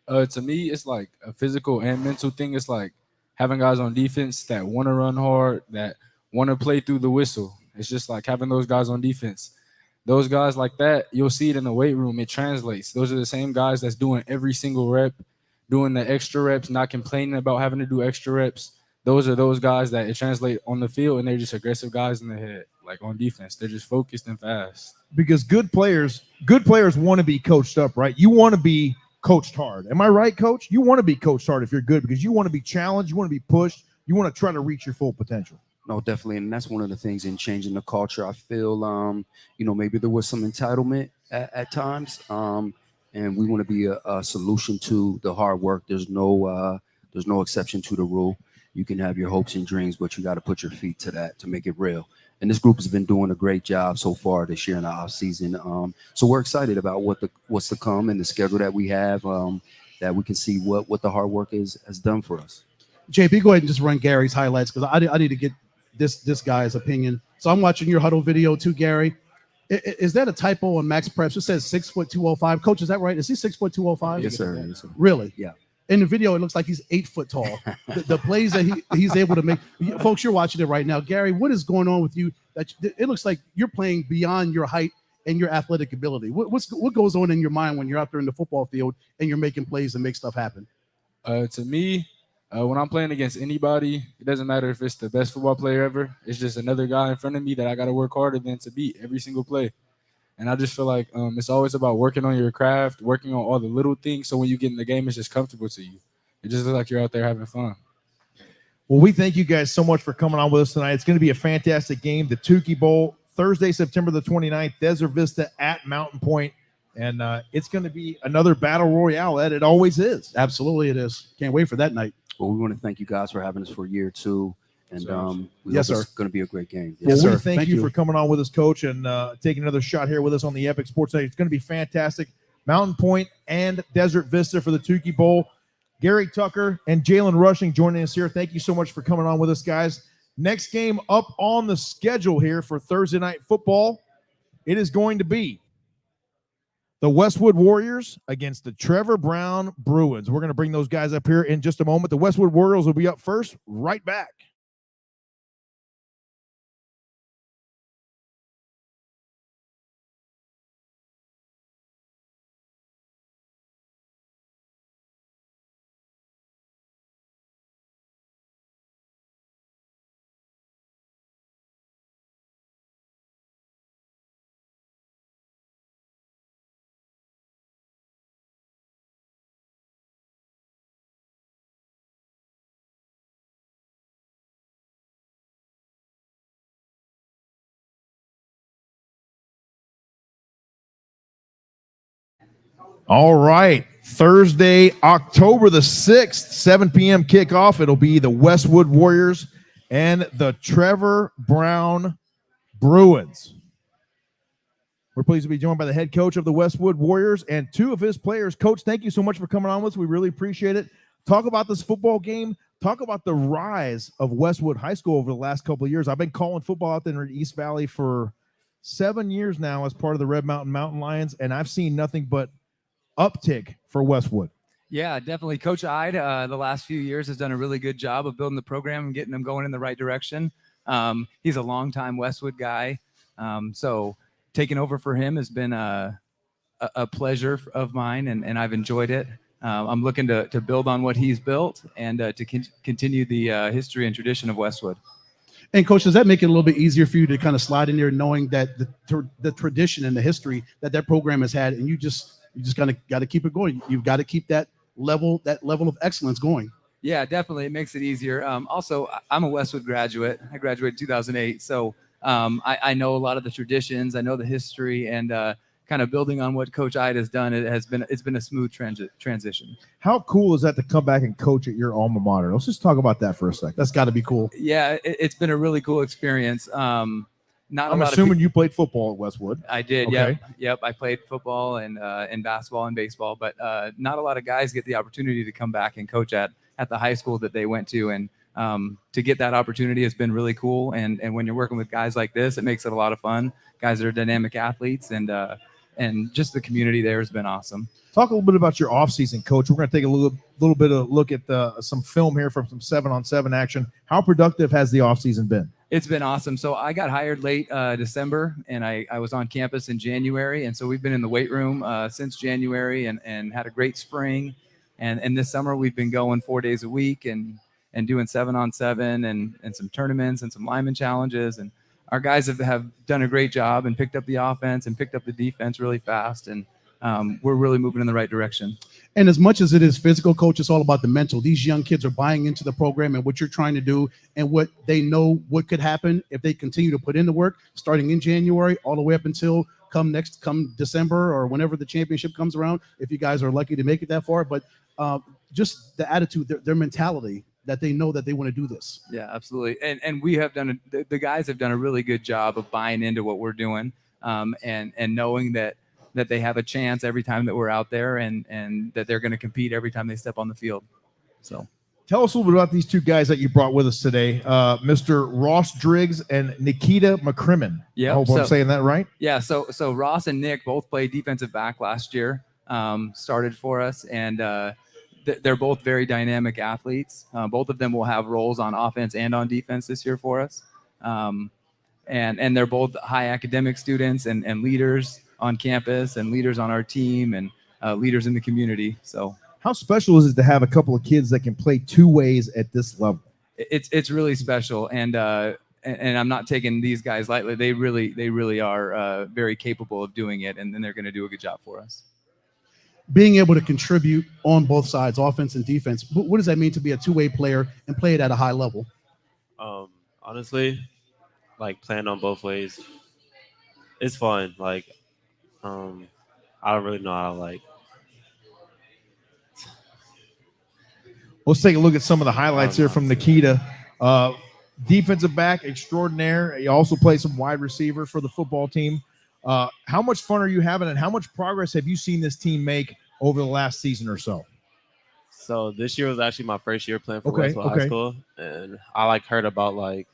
To me, it's like a physical and mental thing. It's like having guys on defense that want to run hard, that want to play through the whistle. It's just like having those guys on defense. Those guys like that, you'll see it in the weight room. It translates. Those are the same guys that's doing every single rep, doing the extra reps, not complaining about having to do extra reps. Those are those guys that it translates on the field, and they're just aggressive guys in the head. Like on defense, they're just focused and fast. Because good players want to be coached up, right? You want to be coached hard. Am I right, Coach? You want to be coached hard if you're good because you want to be challenged, you want to be pushed, you want to try to reach your full potential. No, definitely, and that's one of the things in changing the culture. I feel, maybe there was some entitlement at times, and we want to be a solution to the hard work. There's no exception to the rule. You can have your hopes and dreams, but you got to put your feet to that to make it real. And this group has been doing a great job so far this year in the off season. So we're excited about what's to come and the schedule that we have. That we can see what the hard work has done for us. JP, go ahead and just run Gary's highlights because I need to get this guy's opinion. So I'm watching your huddle video too, Gary. Is that a typo on Max Preps? It says 6'205". Coach, is that right? Is he 6'205"? Yes, sir. Yes, sir. Really? Yeah. In the video, it looks like he's 8 foot tall. The plays that he's able to make, folks, you're watching it right now. Gary, what is going on with you? That it looks like you're playing beyond your height and your athletic ability. What goes on in your mind when you're out there in the football field and you're making plays and make stuff happen? To me, when I'm playing against anybody, it doesn't matter if it's the best football player ever. It's just another guy in front of me that I got to work harder than to beat every single play. And I just feel like it's always about working on your craft, working on all the little things. So when you get in the game, it's just comfortable to you. It just looks like you're out there having fun. Well, we thank you guys so much for coming on with us tonight. It's going to be a fantastic game. The Tukey Bowl, Thursday, September the 29th, Desert Vista at Mountain Point. And it's going to be another battle royale, Ed. It always is. Absolutely it is. Can't wait for that night. Well, we want to thank you guys for having us for a year, too. And yes, sir. It's going to be a great game. Yes, well, we thank you for coming on with us, Coach, and taking another shot here with us on the Epic Sports Night. It's going to be fantastic. Mountain Point and Desert Vista for the Tukey Bowl. Gary Tucker and Jalen Rushing joining us here. Thank you so much for coming on with us, guys. Next game up on the schedule here for Thursday Night Football, it is going to be the Westwood Warriors against the Trevor Brown Bruins. We're going to bring those guys up here in just a moment. The Westwood Warriors will be up first, right back. All right. Thursday, October the 6th, 7 p.m. kickoff. It'll be the Westwood Warriors and the Trevor Brown Bruins. We're pleased to be joined by the head coach of the Westwood Warriors and two of his players. Coach, thank you so much for coming on with us. We really appreciate it. Talk about this football game. Talk about the rise of Westwood High School over the last couple of years. I've been calling football out there in East Valley for 7 years now as part of the Red Mountain Lions, and I've seen nothing but uptick for Westwood. Yeah, definitely. Coach Ide, the last few years, has done a really good job of building the program and getting them going in the right direction. He's a longtime Westwood guy. So taking over for him has been a pleasure of mine, and I've enjoyed it. I'm looking to build on what he's built and to continue the history and tradition of Westwood. And Coach, does that make it a little bit easier for you to kind of slide in there knowing that the tradition and the history that program has had, and you just got to keep it going. You've got to keep that level of excellence going. Yeah, definitely. It makes it easier. Also, I'm a Westwood graduate. I graduated in 2008. So I know a lot of the traditions. I know the history, and kind of building on what Coach Ide has done, it's been a smooth transition. How cool is that to come back and coach at your alma mater? Let's just talk about that for a second. That's got to be cool. Yeah, it's been a really cool experience. I'm assuming you played football at Westwood. I did. Okay. Yep. I played football and basketball and baseball, but not a lot of guys get the opportunity to come back and coach at the high school that they went to. And to get that opportunity has been really cool. And when you're working with guys like this, it makes it a lot of fun. Guys that are dynamic athletes, and just the community there has been awesome. Talk a little bit about your offseason, Coach. We're going to take a little bit of a look at some film here from some 7-on-7 action. How productive has the offseason been? It's been awesome. So I got hired late December, and I was on campus in January. And so we've been in the weight room since January and had a great spring. And this summer we've been going 4 days a week and doing 7-on-7 and some tournaments and some lineman challenges. And our guys have done a great job and picked up the offense and picked up the defense really fast. And we're really moving in the right direction. And as much as it is physical, coach, it's all about the mental. These young kids are buying into the program and what you're trying to do and what they know what could happen if they continue to put in the work starting in January all the way up until come December or whenever the championship comes around, if you guys are lucky to make it that far. But just the attitude, their mentality that they know that they want to do this. Yeah, absolutely. And we have done the guys have done a really good job of buying into what we're doing, and knowing that they have a chance every time that we're out there, and that they're going to compete every time they step on the field. So tell us a little bit about these two guys that you brought with us today, Mr. Ross Driggs and Nikita McCrimmon. Yeah, I hope I'm saying that right. Yeah, so Ross and Nick both played defensive back last year, started for us, and they're both very dynamic athletes. Both of them will have roles on offense and on defense this year for us. And they're both high academic students and leaders on campus and leaders on our team and leaders in the community. So how special is it to have a couple of kids that can play two ways at this level? It's really special. And I'm not taking these guys lightly. They really are very capable of doing it, and they're going to do a good job for us. Being able to contribute on both sides, offense and defense, what does that mean to be a two-way player and play it at a high level? Honestly, like playing on both ways, it's fun. Like, I don't really know how to like. Let's take a look at some of the highlights here from Nikita. Defensive back extraordinaire. He also plays some wide receiver for the football team. How much fun are you having, and how much progress have you seen this team make over the last season or so? So this year was actually my first year playing for Westwood High School, and I like heard about like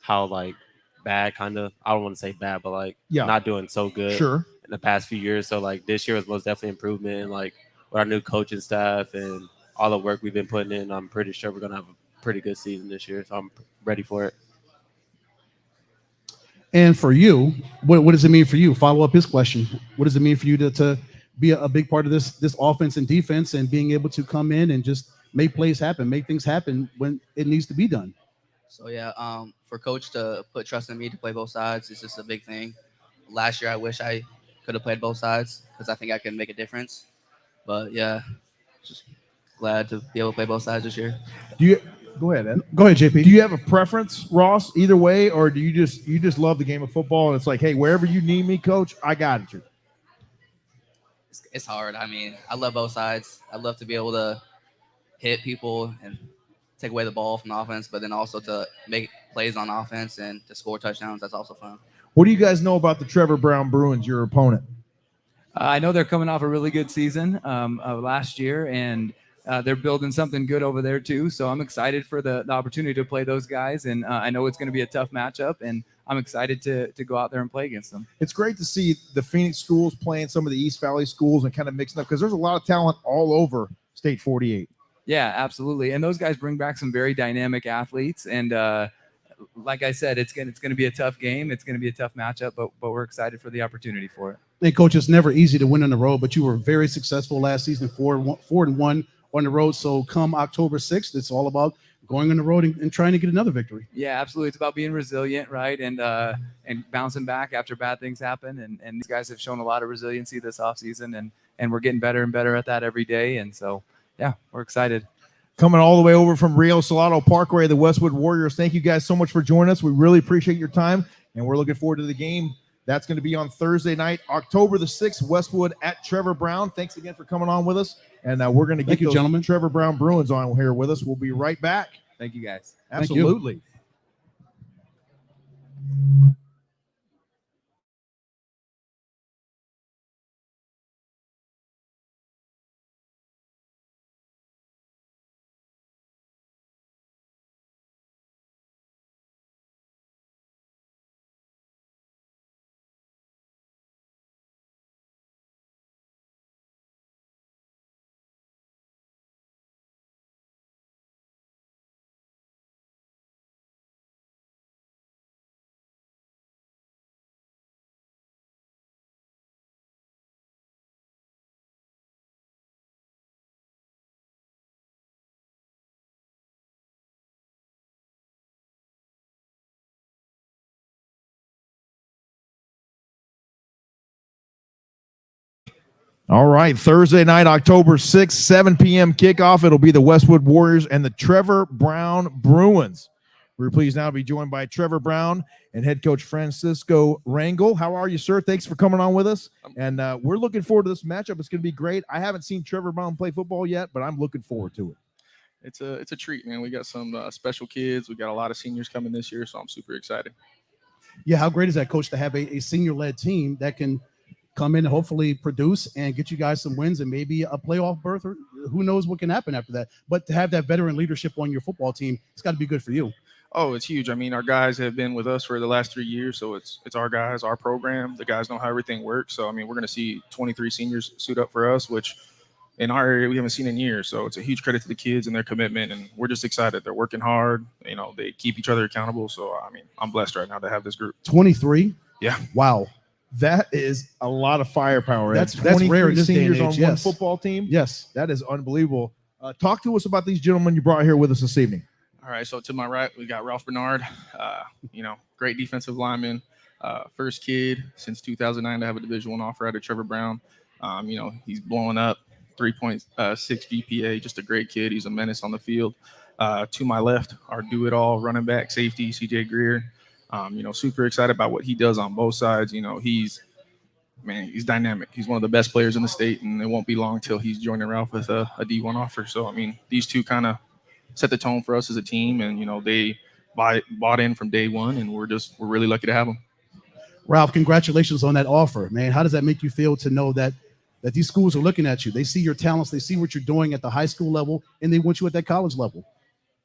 how like bad kind of, I don't want to say bad, but like not doing so good in the past few years. So like this year was most definitely improvement, and like with our new coaching staff and all the work we've been putting in, I'm pretty sure we're gonna have a pretty good season this year. So I'm ready for it. And for you, what does it mean for you? Follow up his question. What does it mean for you to be a big part of this offense and defense and being able to come in and just make plays happen, make things happen when it needs to be done? So yeah, for coach to put trust in me to play both sides is just a big thing. Last year, I wish I could have played both sides because I think I can make a difference. But yeah, just glad to be able to play both sides this year. Go ahead, Ed. Go ahead, JP. Do you have a preference, Ross, either way, or do you just love the game of football and it's like, hey, wherever you need me, coach, I got you? It's hard. I mean, I love both sides. I love to be able to hit people and take away the ball from the offense, but then also to make plays on offense and to score touchdowns. That's also fun. What do you guys know about the Trevor Brown Bruins, your opponent? I know they're coming off a really good season last year, and they're building something good over there too. So I'm excited for the opportunity to play those guys, and I know it's going to be a tough matchup, and I'm excited to go out there and play against them. It's great to see the Phoenix schools playing some of the East Valley schools and kind of mixing up because there's a lot of talent all over State 48. Yeah, absolutely. And those guys bring back some very dynamic athletes. And like I said, it's going to be a tough game. It's going to be a tough matchup, but we're excited for the opportunity for it. Hey, Coach, it's never easy to win on the road, but you were very successful last season, 4-1 on the road. So come October 6th, it's all about going on the road and trying to get another victory. Yeah, absolutely. It's about being resilient, right? And bouncing back after bad things happen. And these guys have shown a lot of resiliency this offseason, and we're getting better and better at that every day. And so, yeah, we're excited. Coming all the way over from Rio Salado Parkway, the Westwood Warriors. Thank you guys so much for joining us. We really appreciate your time, and we're looking forward to the game. That's going to be on Thursday night, October the 6th, Westwood at Trevor Brown. Thanks again for coming on with us. And we're going to get those Trevor Brown Bruins on here with us. We'll be right back. Thank you, guys. Absolutely. All right, Thursday night, October 6th, 7 p.m. kickoff. It'll be the Westwood Warriors and the Trevor Brown Bruins. We're pleased now to be joined by Trevor Brown and head coach Francisco Rangel. How are you, sir? Thanks for coming on with us. And we're looking forward to this matchup. It's going to be great. I haven't seen Trevor Brown play football yet, but I'm looking forward to it. It's a treat, man. We got some special kids. We got a lot of seniors coming this year, so I'm super excited. Yeah, how great is that, Coach, to have a senior-led team that can come in and hopefully produce and get you guys some wins and maybe a playoff berth, or who knows what can happen after that. But to have that veteran leadership on your football team, it's got to be good for you. Oh, it's huge. I mean, our guys have been with us for the last 3 years, so it's our guys, our program. The guys know how everything works. So, I mean, we're going to see 23 seniors suit up for us, which in our area we haven't seen in years. So it's a huge credit to the kids and their commitment, and we're just excited. They're working hard. You know, they keep each other accountable. So, I mean, I'm blessed right now to have this group. 23? Yeah. Wow. That is a lot of firepower. That's rare in this day and seniors age, on yes. one football team. Yes. That is unbelievable. Talk to us about these gentlemen you brought here with us this evening. All right, so to my right, we got Ralph Bernard, great defensive lineman, first kid since 2009 to have a Division I offer out of Trevor Brown. He's blowing up, 3.6 GPA, just a great kid. He's a menace on the field. To my left, our do-it-all running back, safety, CJ Greer. Super excited about what he does on both sides. He's dynamic. He's one of the best players in the state, and it won't be long till he's joining Ralph with a D1 offer. So, I mean, these two kind of set the tone for us as a team, and they bought in from day one, and we're really lucky to have them. Ralph, congratulations on that offer, man. How does that make you feel to know that these schools are looking at you? They see your talents, they see what you're doing at the high school level, and they want you at that college level.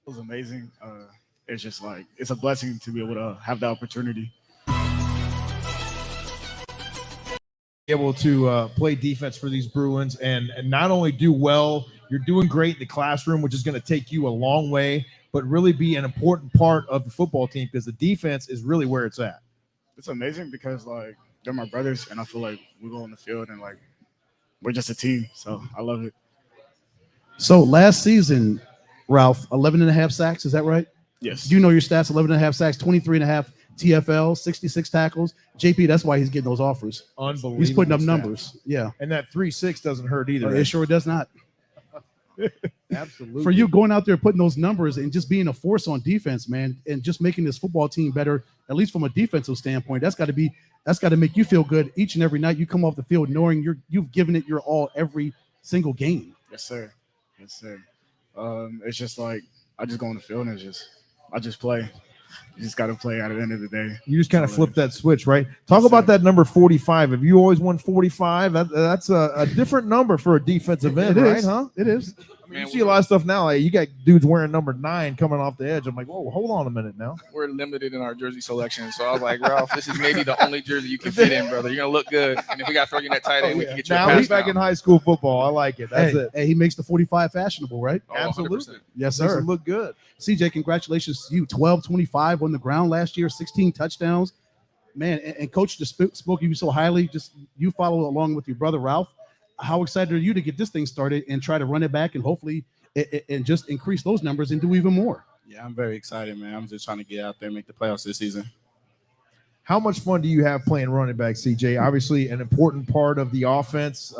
It was amazing. It's just like, it's a blessing to be able to have the opportunity. Able to play defense for these Bruins and not only do well, you're doing great in the classroom, which is going to take you a long way, but really be an important part of the football team because the defense is really where it's at. It's amazing because they're my brothers, and I feel like we go on the field and we're just a team. So I love it. So last season, Ralph, 11.5 sacks, is that right? Yes. Do you know your stats? 11.5 sacks, 23.5 TFL, 66 tackles. JP, that's why he's getting those offers. Unbelievable. He's putting up stats. numbers. Yeah. And that 3.6 doesn't hurt either. It sure does not. Absolutely. For you going out there putting those numbers and just being a force on defense, man, and just making this football team better, at least from a defensive standpoint, that's got to make you feel good each and every night you come off the field knowing you've given it your all every single game. Yes, sir. Yes, sir. It's just like I just go on the field and I just play. You just got to play at the end of the day. You just kind of flip that switch, right? Talk about that number 45. Have you always won 45? That's a different number for a defensive end, right? Huh? It is. I mean, you see a lot of stuff now. Like you got dudes wearing number 9 coming off the edge. I'm like, whoa, hold on a minute now. We're limited in our jersey selection, so I was like, Ralph, this is maybe the only jersey you can fit in, brother. You're gonna look good, and if we got to throw you in that tight end, we can get you. Now he's back in high school football. I like it. That's it. Hey, he makes the 45 fashionable, right? Oh, Absolutely. 100%. Yes, Makes sir. it look good. CJ, congratulations to you. 12-25 on the ground last year, 16 touchdowns. Man, and Coach just spoke of you so highly. Just you follow along with your brother, Ralph. How excited are you to get this thing started and try to run it back and hopefully and just increase those numbers and do even more? Yeah, I'm very excited, man. I'm just trying to get out there and make the playoffs this season. How much fun do you have playing running back, CJ? Obviously, an important part of the offense.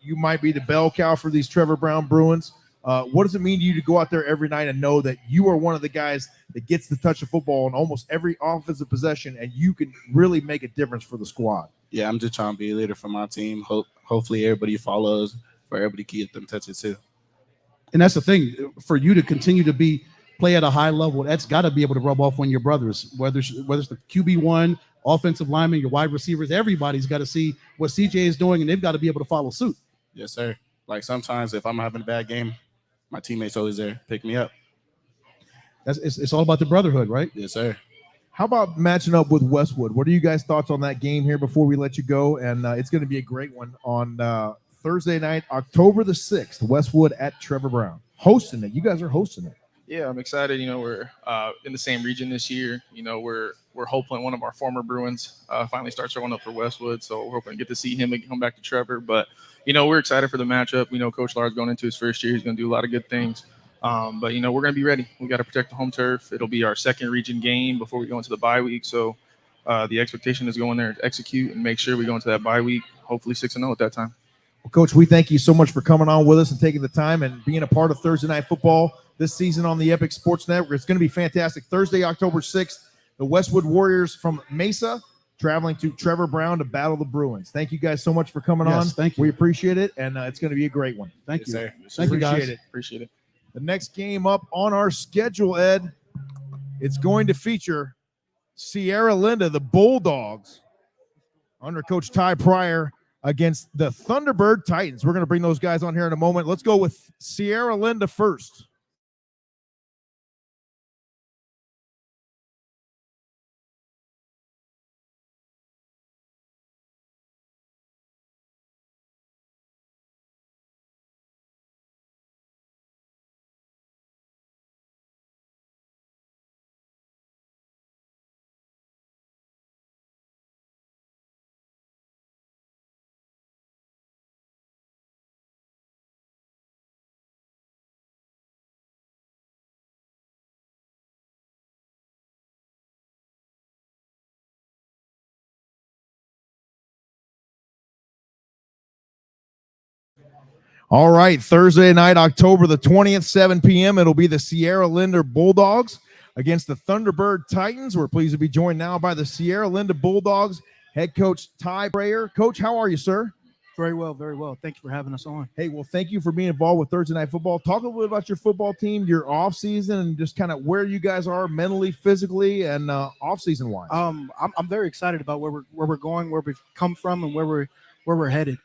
You might be the bell cow for these Trevor Brown Bruins. What does it mean to you to go out there every night and know that you are one of the guys that gets to touch the football in almost every offensive possession and you can really make a difference for the squad? Yeah, I'm just trying to be a leader for my team. Hopefully everybody follows, for everybody to get them touches too. And that's the thing, for you to continue to play at a high level, that's got to be able to rub off on your brothers, whether it's the QB1, offensive lineman, your wide receivers, everybody's got to see what CJ is doing, and they've got to be able to follow suit. Yes, sir. Like sometimes if I'm having a bad game, my teammates always there, pick me up. It's all about the brotherhood, right? Yes, sir. How about matching up with Westwood? What are you guys' thoughts on that game here before we let you go? And it's going to be a great one on Thursday night, October the 6th, Westwood at Trevor Brown. Hosting it. You guys are hosting it. Yeah, I'm excited. We're in the same region this year. We're hoping one of our former Bruins finally starts showing up for Westwood. So we're hoping to get to see him and come back to Trevor. But, we're excited for the matchup. We know Coach Lars going into his first year. He's going to do a lot of good things. But, we're going to be ready. We got to protect the home turf. It'll be our second region game before we go into the bye week. So the expectation is go in there and execute and make sure we go into that bye week, hopefully 6-0 at that time. Well, Coach, we thank you so much for coming on with us and taking the time and being a part of Thursday Night Football this season on the Epic Sports Network. It's going to be fantastic. Thursday, October 6th, the Westwood Warriors from Mesa traveling to Trevor Brown to battle the Bruins. Thank you guys so much for coming on. Thank you. We appreciate it, and it's going to be a great one. Thank you. Sir. Thank you, guys. Appreciate it. Appreciate it. The next game up on our schedule, Ed, it's going to feature Sierra Linda, the Bulldogs, under Coach Ty Pryor against the Thunderbird Titans. We're going to bring those guys on here in a moment. Let's go with Sierra Linda first. All right, Thursday night, October the 20th, 7 p.m. It'll be the Sierra Linda Bulldogs against the Thunderbird Titans. We're pleased to be joined now by the Sierra Linda Bulldogs head coach Ty Pryor. Coach, how are you, sir? Very well, very well. Thank you for having us on. Hey, well, thank you for being involved with Thursday Night Football. Talk a little bit about your football team, your off season, and just kind of where you guys are mentally, physically, and off season wise. I'm very excited about where we're going, where we've come from, and where we're headed.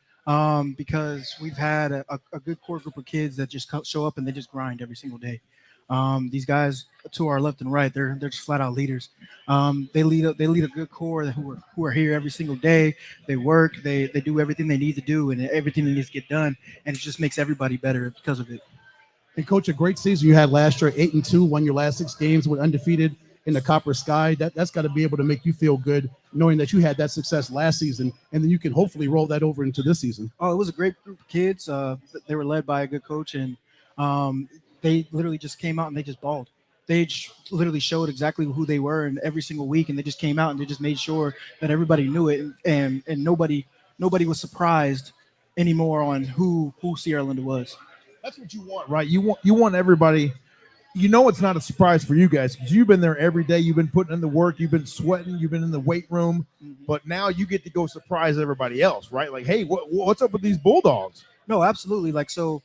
Because we've had a good core group of kids that just show up and they just grind every single day. These guys to our left and right, they're just flat out leaders. They lead a good core who are here every single day. They work, they do everything they need to do and everything that needs to get done, and it just makes everybody better because of it. And Coach, a great season you had last year, 8-2, won your last 6 games, were undefeated in the Copper Sky. That's got to be able to make you feel good, knowing that you had that success last season, and then you can hopefully roll that over into this season. Oh, it was a great group of kids. They were led by a good coach, and they literally just came out and they just balled. They literally showed exactly who they were in every single week, and they just came out and they just made sure that everybody knew it, and nobody was surprised anymore on who Sierra Linda was. That's what you want, right? You want everybody. You know it's not a surprise for you guys because you've been there every day. You've been putting in the work. You've been sweating. You've been in the weight room. But now you get to go surprise everybody else, right? Like, hey, what's up with these Bulldogs? No, absolutely. Like, so,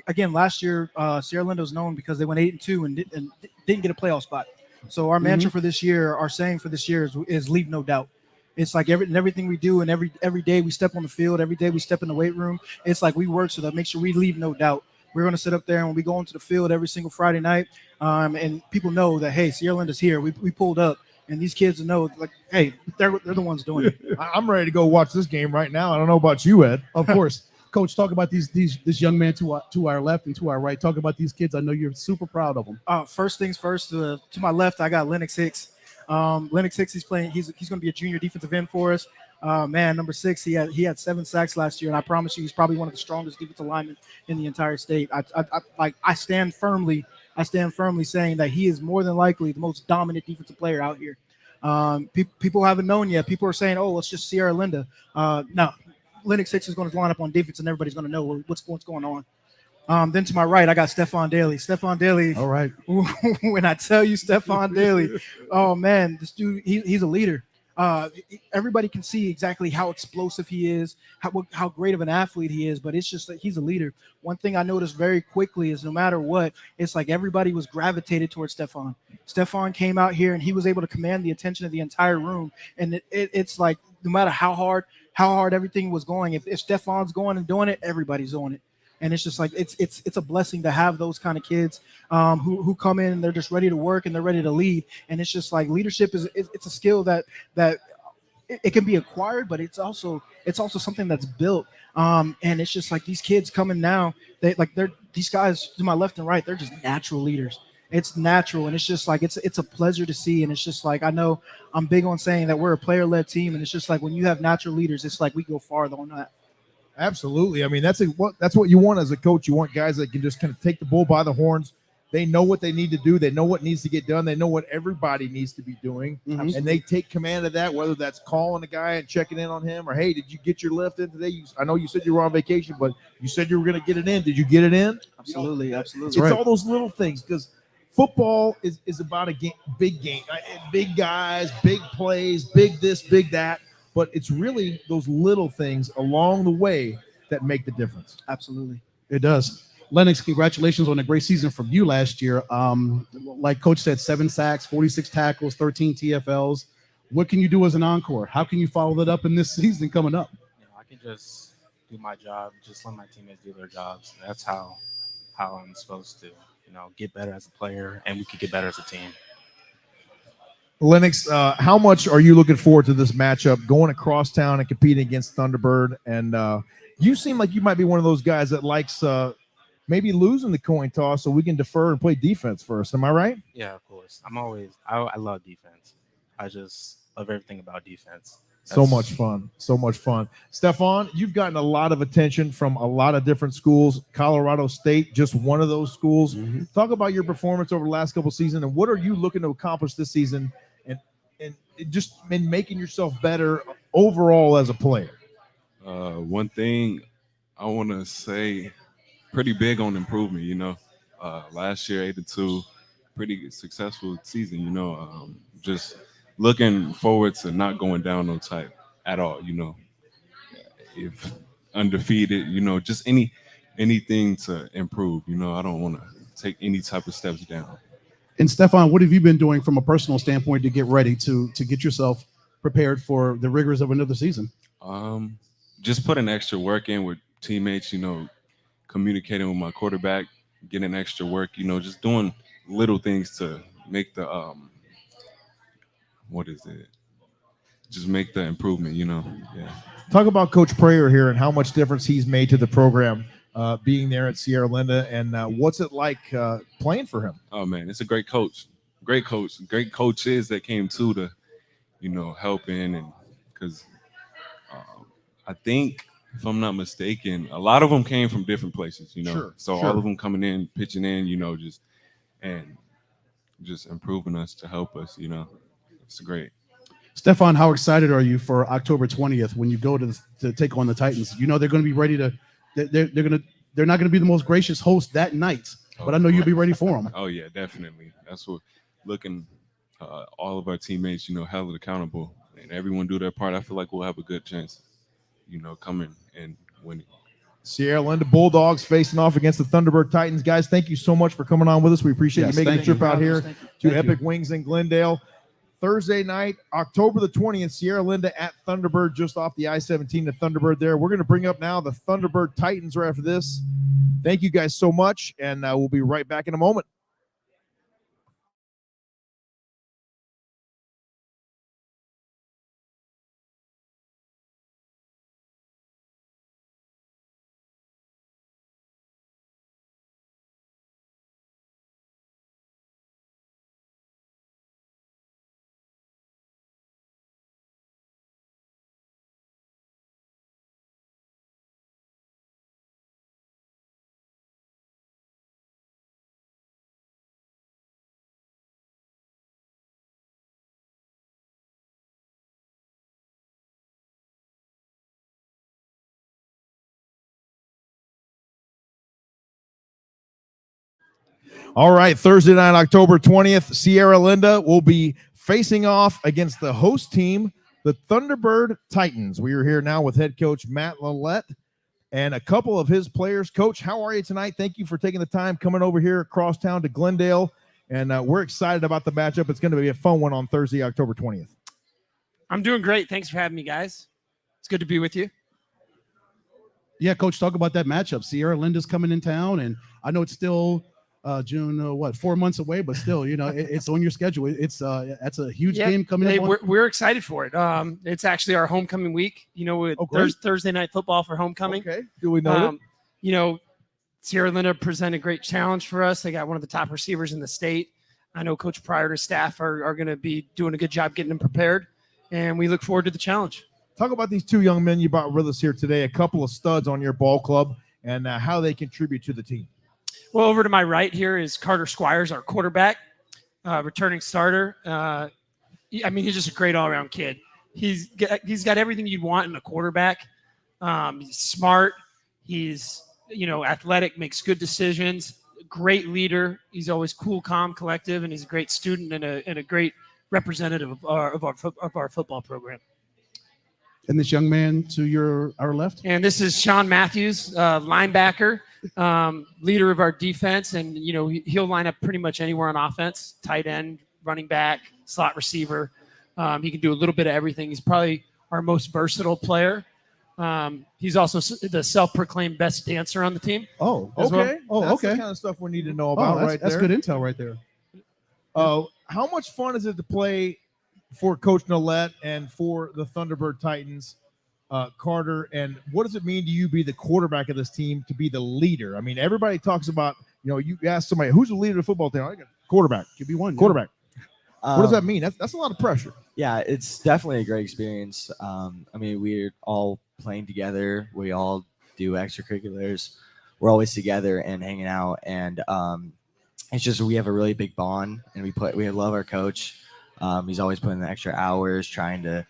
again, last year, Sierra Linda was known because they went 8-2 and didn't get a playoff spot. So our mantra for this year, our saying for this year is leave no doubt. It's like everything we do and every day we step on the field, every day we step in the weight room, it's like we work so that make sure we leave no doubt. We're going to sit up there and when we go into the field every single Friday night, and people know that, hey, Sierra Linda's here. We pulled up, and these kids know, like, hey, they're the ones doing it. I'm ready to go watch this game right now. I don't know about you, Ed. Of course. Coach, talk about this young man to our left and to our right. Talk about these kids. I know you're super proud of them. First things first, to my left, I got Lennox Hicks. Lennox Hicks, he's going to be a junior defensive end for us. Man, number 6, he had 7 sacks last year, and I promise you, he's probably one of the strongest defensive linemen in the entire state. I stand firmly saying that he is more than likely the most dominant defensive player out here. People haven't known yet. People are saying, "Oh, it's just Sierra Linda." No, Lennox Hicks is going to line up on defense, and everybody's going to know what's going on. Then to my right, I got Stephon Daly. Stephon Daly. All right. When I tell you Stephon Daly, oh man, this dude, he's a leader. Everybody can see exactly how explosive he is, how great of an athlete he is, but it's just that he's a leader. One thing I noticed very quickly is no matter what, it's like everybody was gravitated towards Stephon. Stephon came out here and he was able to command the attention of the entire room. And it's like no matter how hard everything was going, if Stephon's going and doing it, everybody's doing it. And it's just like it's a blessing to have those kind of kids who come in and they're just ready to work and they're ready to lead. And it's just like leadership it's a skill that it can be acquired, but it's also something that's built. And it's just like these kids coming now, these guys to my left and right, they're just natural leaders. It's natural, and it's just like it's a pleasure to see. And it's just like I know I'm big on saying that we're a player-led team, and it's just like when you have natural leaders, it's like we go farther on that. Absolutely. I mean, that's what you want as a coach. You want guys that can just kind of take the bull by the horns, They know what they need to do. They know what needs to get done. They know what everybody needs to be doing. Mhm. And they take command of that, whether that's calling a guy and checking in on him or, hey, did you get your lift in today? I know you said you were on vacation, but you said you were going to get it in. Did you get it in? Absolutely, absolutely. It's all those little things because football is about a big game, big guys, big plays, big this, big that. But it's really those little things along the way that make the difference. Absolutely. It does. Lennox, congratulations on a great season from you last year. Like Coach said, 7 sacks, 46 tackles, 13 TFLs. What can you do as an encore? How can you follow that up in this season coming up? I can just do my job, just let my teammates do their jobs. That's how I'm supposed to, get better as a player, and we could get better as a team. Lennox, how much are you looking forward to this matchup, going across town and competing against Thunderbird? And you seem like you might be one of those guys that likes maybe losing the coin toss so we can defer and play defense first. Am I right? Yeah, of course. I love defense. I just love everything about defense. So much fun. So much fun. Stefan, you've gotten a lot of attention from a lot of different schools. Colorado State, just one of those schools. Mm-hmm. Talk about your performance over the last couple of seasons and what are you looking to accomplish this season and just in making yourself better overall as a player? One thing I want to say, pretty big on improvement, last year 8-2, pretty successful season, just looking forward to not going down no type at all, if undefeated, just anything to improve, I don't want to take any type of steps down. And Stefan, what have you been doing from a personal standpoint to get ready to get yourself prepared for the rigors of another season? Just putting extra work in with teammates, communicating with my quarterback, getting extra work, just doing little things to make the just make the improvement, yeah. Talk about Coach Prayer here and how much difference he's made to the program being there at Sierra Linda, and what's it like playing for him? Oh man, it's a great coach, great coaches that came to help in, and because I think, if I'm not mistaken, a lot of them came from different places, Sure, so sure. all of them coming in, pitching in, just improving us to help us, it's great. Stefan, how excited are you for October 20th when you go to take on the Titans? They're going to be ready to. They're not going to be the most gracious host that night, but I know you'll be ready for them. Oh yeah, definitely. That's what looking. All of our teammates, held accountable, and everyone do their part. I feel like we'll have a good chance, coming and winning. Sierra Linda Bulldogs facing off against the Thunderbird Titans. Guys, thank you so much for coming on with us. We appreciate you making the trip out here to Epic Wings in Glendale. Thursday night, October the 20th, Sierra Linda at Thunderbird, just off the I-17 to Thunderbird there. We're going to bring up now the Thunderbird Titans right after this. Thank you guys so much, and we'll be right back in a moment. All right, Thursday night, October 20th, Sierra Linda will be facing off against the host team, the Thunderbird Titans. We are here now with head coach Matt Lillette and a couple of his players. Coach, how are you tonight? Thank you for taking the time coming over here across town to Glendale, and we're excited about the matchup. It's going to be a fun one on Thursday, October 20th. I'm doing great. Thanks for having me, guys. It's good to be with you. Yeah, Coach, talk about that matchup. Sierra Linda's coming in town, and I know it's still June, 4 months away, but still, it's on your schedule. It's that's a huge game coming up. We're excited for it. It's actually our homecoming week. With Thursday night football for homecoming. Okay, do we know Sierra Linda present a great challenge for us. They got one of the top receivers in the state. I know Coach Pryor and his staff are going to be doing a good job getting them prepared, and we look forward to the challenge. Talk about these two young men you brought with us here today, a couple of studs on your ball club, and how they contribute to the team. Well, over to my right here is Carter Squires, our quarterback, returning starter. I mean, he's just a great all-around kid. He's got everything you'd want in a quarterback. He's smart. He's athletic, makes good decisions. Great leader. He's always cool, calm, collective, and he's a great student and a great representative of our football program. And this young man to our left? And this is Sean Matthews, linebacker, leader of our defense. And, he'll line up pretty much anywhere on offense, tight end, running back, slot receiver. He can do a little bit of everything. He's probably our most versatile player. He's also the self-proclaimed best dancer on the team. Oh, okay. That's the kind of stuff we need to know about right there. That's good intel right there. How much fun is it to play for Coach Nolet and for the Thunderbird Titans, Carter? And what does it mean to you be the quarterback of this team, to be the leader? I mean, everybody talks about, you ask somebody, who's the leader of the football team? I got quarterback. Could be one. Quarterback. What does that mean? That's a lot of pressure. Yeah, it's definitely a great experience. I mean, we're all playing together. We all do extracurriculars. We're always together and hanging out. And it's just we have a really big bond, and we love our coach. He's always putting in the extra hours, trying to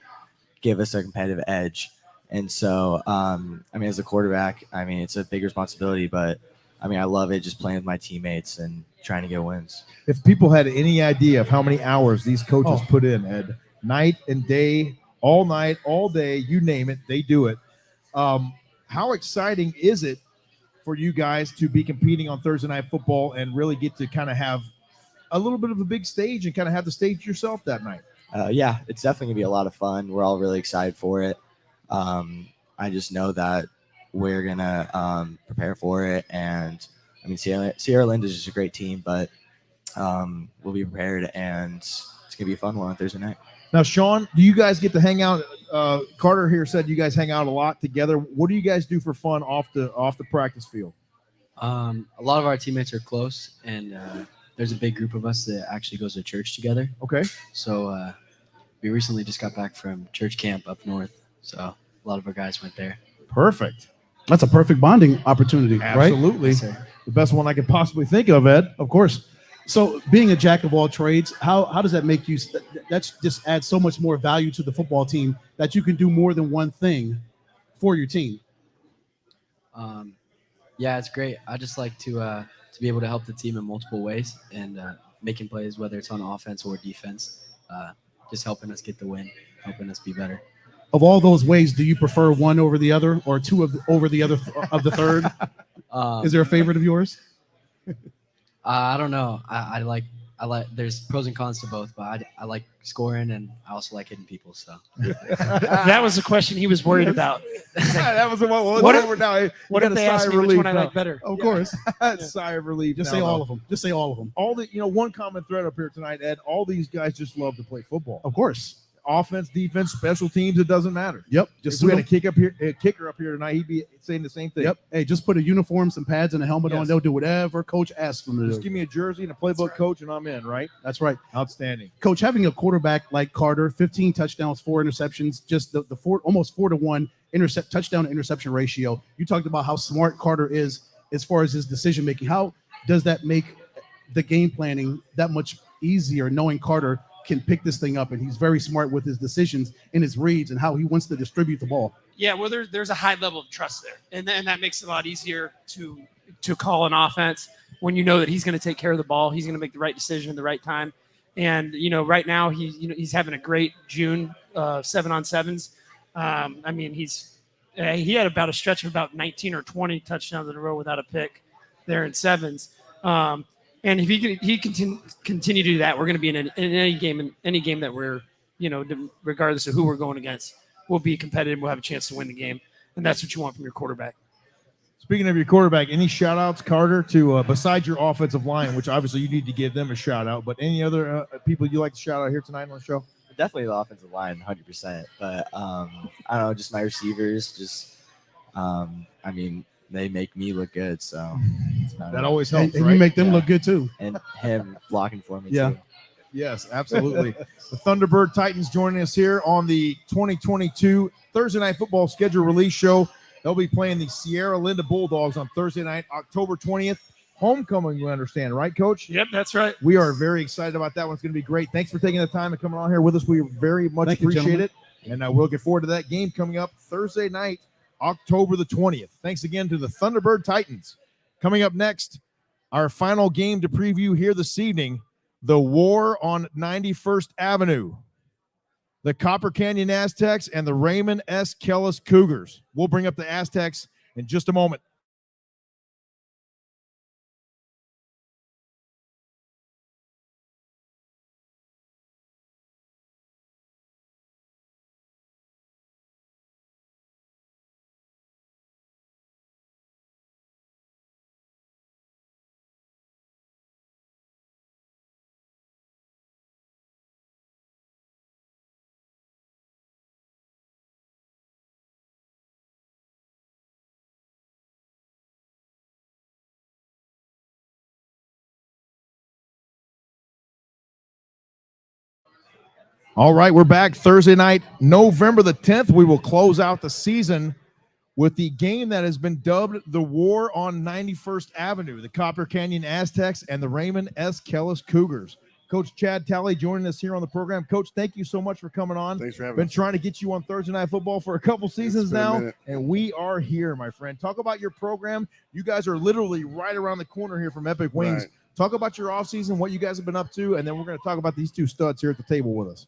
give us a competitive edge. And so, I mean, as a quarterback, I mean, it's a big responsibility, but I mean, I love it just playing with my teammates and trying to get wins. If people had any idea of how many hours these coaches put in, Ed, night and day, all night, all day, you name it, they do it. How exciting is it for you guys to be competing on Thursday Night Football and really get to kind of have a little bit of a big stage and kind of have the stage yourself that night? Yeah, it's definitely gonna be a lot of fun. We're all really excited for it. I just know that we're gonna prepare for it, and I mean, Sierra Linda is just a great team, but we'll be prepared, and it's gonna be a fun one on Thursday night. Now, Sean, do you guys get to hang out? Carter here said you guys hang out a lot together. What do you guys do for fun off the practice field? A lot of our teammates are close, and there's a big group of us that actually goes to church together. Okay. So we recently just got back from church camp up north, so a lot of our guys went there. Perfect. That's a perfect bonding opportunity, right? Absolutely. Yes, sir. The best one I could possibly think of, Ed. Of course. So being a jack of all trades, how does that make you? That's just adds so much more value to the football team that you can do more than one thing for your team. Yeah, it's great. I just like to be able to help the team in multiple ways and making plays, whether it's on offense or defense, just helping us get the win, helping us be better. Of all those ways, do you prefer one over the other, or two over the other of the third? Is there a favorite of yours? I don't know. I like. There's pros and cons to both, but I like scoring, and I also like hitting people. So that was the question he was worried about. That was the one. What if they asked me which one I like better? Of course, sigh of relief. Just say all of them. Just say all of them. All the one common thread up here tonight, Ed. All these guys just love to play football. Of course. Offense, defense, special teams, it doesn't matter. Yep. Just we had a kicker up here tonight, he'd be saying the same thing. Yep. Hey, just put a uniform, some pads, and a helmet on. They'll do whatever coach asks them to do. Just give me a jersey and a playbook, coach, and I'm in, right? That's right. Outstanding. Coach, having a quarterback like Carter, 15 touchdowns, 4 interceptions, just the almost 4-to-1 touchdown to interception ratio. You talked about how smart Carter is as far as his decision making. How does that make the game planning that much easier, knowing Carter can pick this thing up, and he's very smart with his decisions and his reads and how he wants to distribute the ball? Yeah, well, there's a high level of trust there, and that makes it a lot easier to call an offense when you know that he's going to take care of the ball, he's going to make the right decision at the right time. And right now he's having a great June 7-on-7s. I mean, he had about a stretch of about 19 or 20 touchdowns in a row without a pick there in sevens. And if he continue to do that, we're going to be in any game that we're, regardless of who we're going against, we'll be competitive. We'll have a chance to win the game, and that's what you want from your quarterback. Speaking of your quarterback, any shout outs, Carter, to besides your offensive line, which obviously you need to give them a shout out, but any other people you like to shout out here tonight on the show? Definitely the offensive line, 100%. But I don't know, just my receivers, I mean, they make me look good, so that always helps. And right? you make them look good too. And him blocking for me Yeah. too. Yes, absolutely. The Thunderbird Titans joining us here on the 2022 Thursday Night Football schedule release show. They'll be playing the Sierra Linda Bulldogs on Thursday night, October 20th, homecoming, we understand, right, Coach? Yep, that's right. We are very excited about that one. It's going to be great. Thanks for taking the time and coming on here with us. We very much appreciate it. And we're looking forward to that game coming up Thursday night, October the 20th. Thanks again to the Thunderbird Titans. Coming up next, our final game to preview here this evening, the War on 91st Avenue. The Copper Canyon Aztecs and the Raymond S. Kellis Cougars. We'll bring up the Aztecs in just a moment. All right, we're back Thursday night, November the 10th. We will close out the season with the game that has been dubbed the War on 91st Avenue, the Copper Canyon Aztecs and the Raymond S. Kellis Cougars. Coach Chad Talley joining us here on the program. Coach, thank you so much for coming on. Thanks for having Been us. trying to get you on Thursday Night Football for a couple seasons now, and we are here, my friend. Talk about your program. You guys are literally right around the corner here from Epic Wings. Right. Talk about your offseason, what you guys have been up to, and then we're going to talk about these two studs here at the table with us.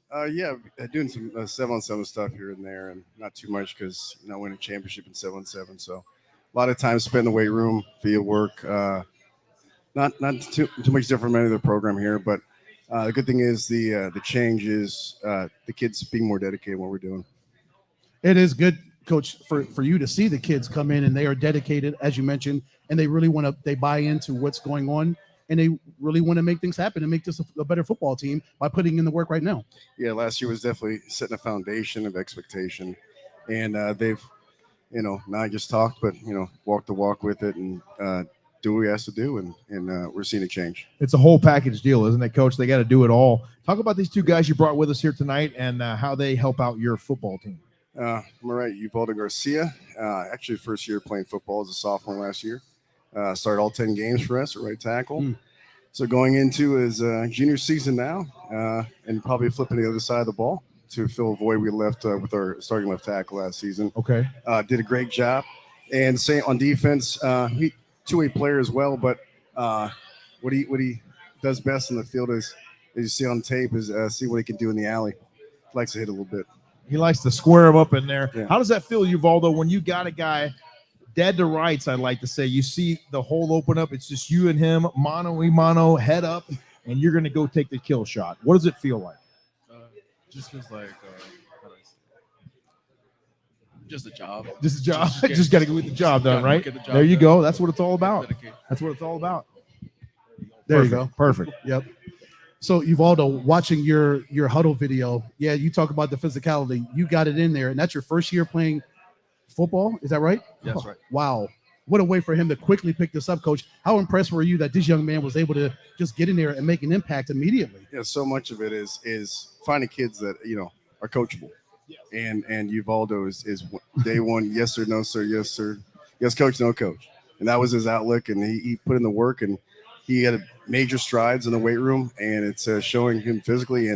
Doing some 7-on-7 stuff here and there, and not too much because winning a championship in 7-on-7. So a lot of time spent in the weight room, field work. Not too much different from any other program here, but the good thing is the change is the kids being more dedicated in what we're doing. It is good, Coach, for you to see the kids come in and they are dedicated, as you mentioned, and they really they buy into what's going on. And they really want to make things happen and make this a better football team by putting in the work right now. Yeah, last year was definitely setting a foundation of expectation. And they've, not just talked, but, walked the walk with it and do what we asked to do. And we're seeing a change. It's a whole package deal, isn't it, Coach? They got to do it all. Talk about these two guys you brought with us here tonight and how they help out your football team. I'm all right. Uvaldo Garcia, actually first year playing football as a sophomore last year. Started all 10 games for us at right tackle. So going into his junior season now and probably flipping the other side of the ball to fill a void we left with our starting left tackle last season. Okay. Did a great job. And say on defense, he two-way player as well, but what he does best in the field is, as you see on tape, is see what he can do in the alley. Likes to hit a little bit. He likes to square him up in there. Yeah. How does that feel, Uvaldo, when you got a guy dead to rights, I'd like to say? You see the hole open up. It's just you and him, mano, head up, and you're going to go take the kill shot. What does it feel like? Just feels like just a job. Just a job. Just got to get the job done, right? There you go. That's what it's all about. That's what it's all about. There you go. Perfect. Yep. So, Uvaldo, watching your huddle video, yeah, you talk about the physicality. You got it in there, and that's your first year playing football. Is that right? Yeah, that's right. Wow. What a way for him to quickly pick this up, Coach. How impressed were you that this young man was able to just get in there and make an impact immediately? Yeah, so much of it is finding kids that, are coachable. And Uvaldo is day one, yes sir, no sir, yes sir, yes coach, no coach. And that was his outlook, and he put in the work, and he had major strides in the weight room, and it's showing him physically,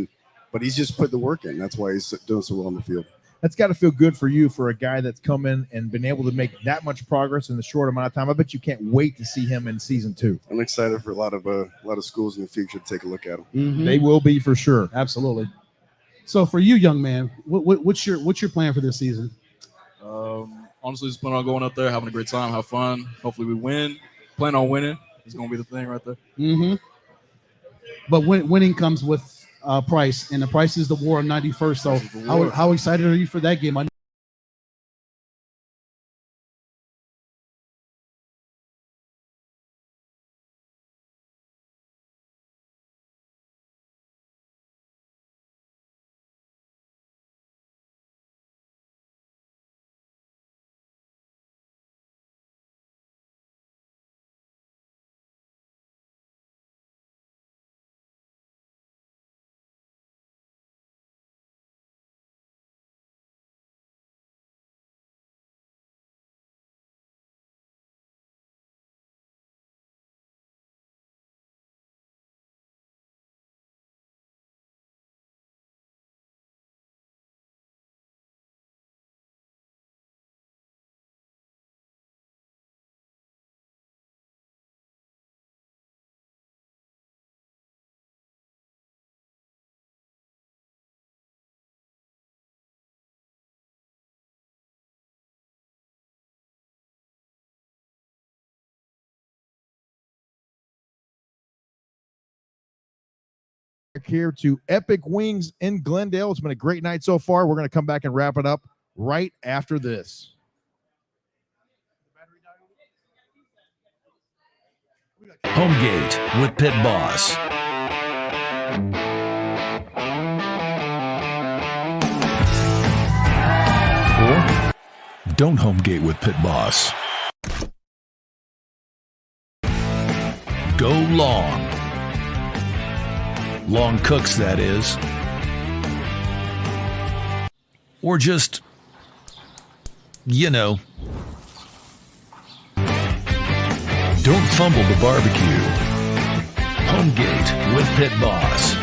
but he's just put the work in. That's why he's doing so well on the field. That's got to feel good for you, for a guy that's come in and been able to make that much progress in the short amount of time. I bet you can't wait to see him in season 2. I'm excited for a lot of schools in the future to take a look at him. Mm-hmm. They will be for sure. Absolutely. So for you, young man, what's your plan for this season? Honestly, just plan on going up there, having a great time, have fun. Hopefully we win. Plan on winning. It's going to be the thing right there. Mm-hmm. But winning comes with price, and the price is the War on 91st. So how excited are you for that game? Here to Epic Wings in Glendale. It's been a great night so far. We're going to come back and wrap it up right after this. Homegate with Pit Boss. Or don't homegate with Pit Boss. Go long. Long cooks, that is. Or just, you know, don't fumble the barbecue. Homegate with Pit Boss.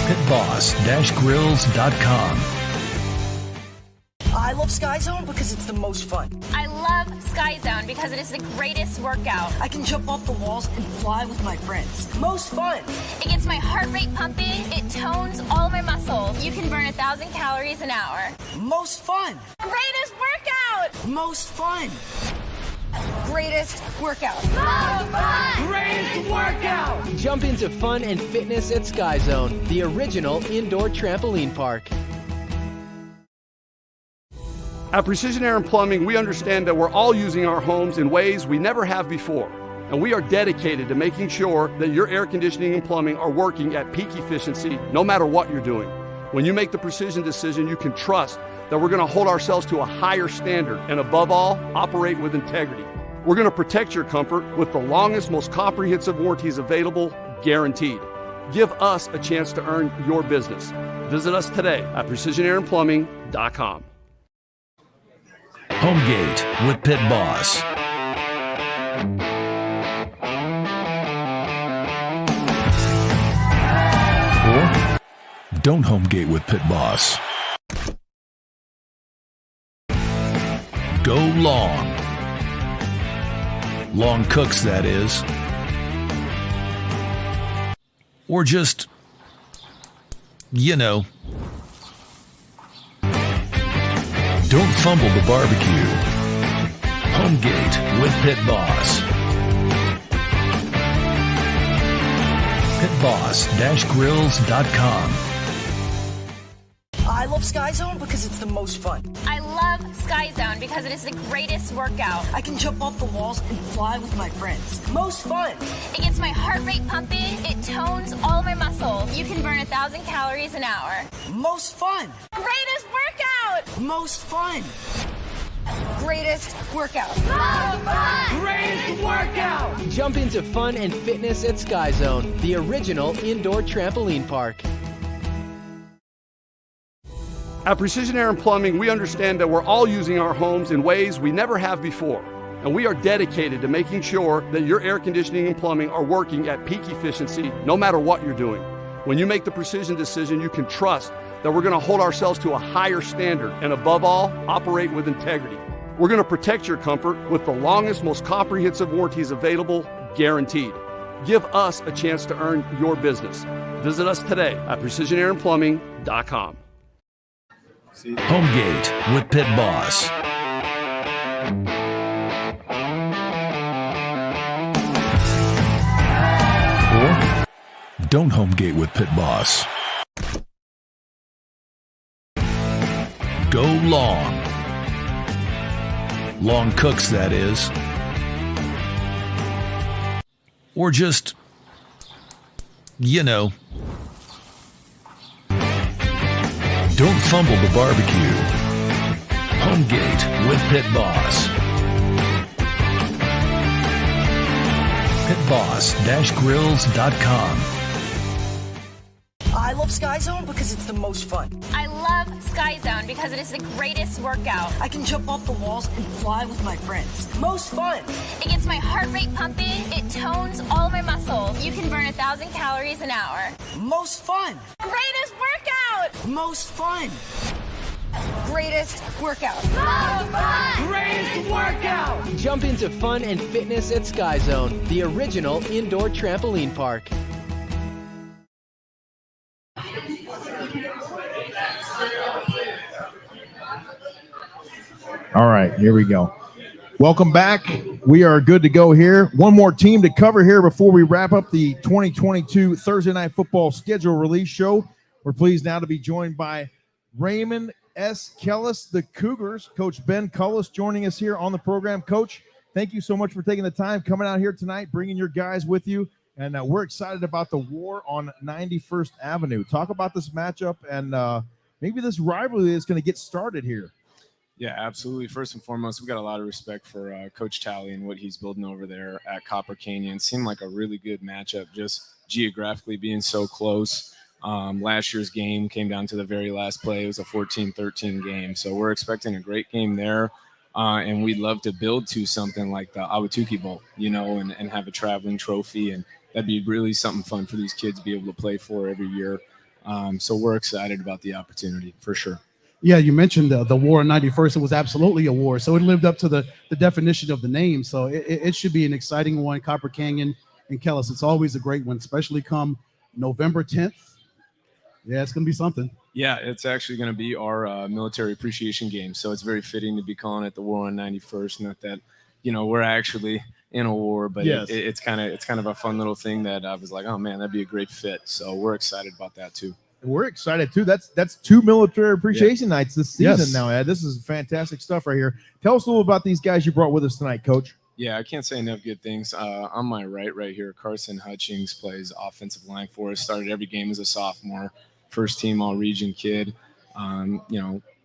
pitboss-grills.com. I love Sky Zone because it's the most fun. I love Sky Zone because it is the greatest workout. I can jump off the walls and fly with my friends. Most fun. It gets my heart rate pumping. It tones all my muscles. You can burn 1,000 calories an hour. Most fun. Greatest workout. Most fun. Greatest workout. Most fun. Greatest workout. Jump into fun and fitness at Sky Zone, the original indoor trampoline park. At Precision Air and Plumbing, we understand that we're all using our homes in ways we never have before. And we are dedicated to making sure that your air conditioning and plumbing are working at peak efficiency no matter what you're doing. When you make the precision decision, you can trust that we're going to hold ourselves to a higher standard and above all, operate with integrity. We're going to protect your comfort with the longest, most comprehensive warranties available, guaranteed. Give us a chance to earn your business. Visit us today at precisionairandplumbing.com. Homegate with Pit Boss. Or don't homegate with Pit Boss. Go long. Long cooks, that is. Or just, you know, don't fumble the barbecue. Homegate with Pit Boss. pitboss-grills.com. I love Sky Zone because it's the most fun. I love Sky Zone because it is the greatest workout. I can jump off the walls and fly with my friends. Most fun. It gets my heart rate pumping. It tones all my muscles. You can burn 1,000 calories an hour. Most fun. Greatest workout. Most fun. Greatest workout. Most fun. Greatest workout. Jump into fun and fitness at Sky Zone, the original indoor trampoline park. At Precision Air and Plumbing, we understand that we're all using our homes in ways we never have before. And we are dedicated to making sure that your air conditioning and plumbing are working at peak efficiency no matter what you're doing. When you make the precision decision, you can trust that we're going to hold ourselves to a higher standard and above all, operate with integrity. We're going to protect your comfort with the longest, most comprehensive warranties available, guaranteed. Give us a chance to earn your business. Visit us today at precisionairandplumbing.com. Homegate with Pit Boss. Or don't homegate with Pit Boss. Go long. Long cooks, that is. Or just, you know, don't fumble the barbecue. Homegate with Pit Boss. pitboss-grills.com. I love Sky Zone because it's the most fun. I love Sky Zone because it is the greatest workout. I can jump off the walls and fly with my friends. Most fun. It gets my heart rate pumping. It tones all my muscles. You can burn 1,000 calories an hour. Most fun. Greatest workout. Most fun. Greatest workout. Most fun. Greatest workout. Jump into fun and fitness at Sky Zone, the original indoor trampoline park. All right, here we go. Welcome back. we are good to go here. One more team to cover here before we wrap up the 2022 Thursday Night Football schedule release show. We're pleased now to be joined by Raymond S. Kellis, the Cougars. Coach Ben Cullis joining us here on the program. Coach, thank you so much for taking the time, coming out here tonight, bringing your guys with you. And we're excited about the war on 91st Avenue. Talk about this matchup and maybe this rivalry that's going to get started here. Yeah, absolutely. First and foremost, we got a lot of respect for Coach Talley and what he's building over there at Copper Canyon. Seemed like a really good matchup, just geographically being so close. Last year's game came down to the very last play. It was a 14-13 game. So we're expecting a great game there. And we'd love to build to something like the Tukey Bowl, and have a traveling trophy. And that'd be really something fun for these kids to be able to play for every year. So we're excited about the opportunity for sure. Yeah, you mentioned the war on 91st. It was absolutely a war. So it lived up to the definition of the name. So it should be an exciting one. Copper Canyon and Kellis. It's always a great one, especially come November 10th. Yeah, it's going to be something. Yeah, it's actually going to be our military appreciation game. So it's very fitting to be calling it the war on 91st. Not that, we're actually in a war, but yes. it's kind of a fun little thing that I was like, oh man, that'd be a great fit. So we're excited about that too. We're excited too. That's 2 military appreciation nights this season now, Ed. This is fantastic stuff right here. Tell us a little about these guys you brought with us tonight, Coach. Yeah, I can't say enough good things. On my right here, Carson Hutchings plays offensive line for us. Started every game as a sophomore, first team all-region kid.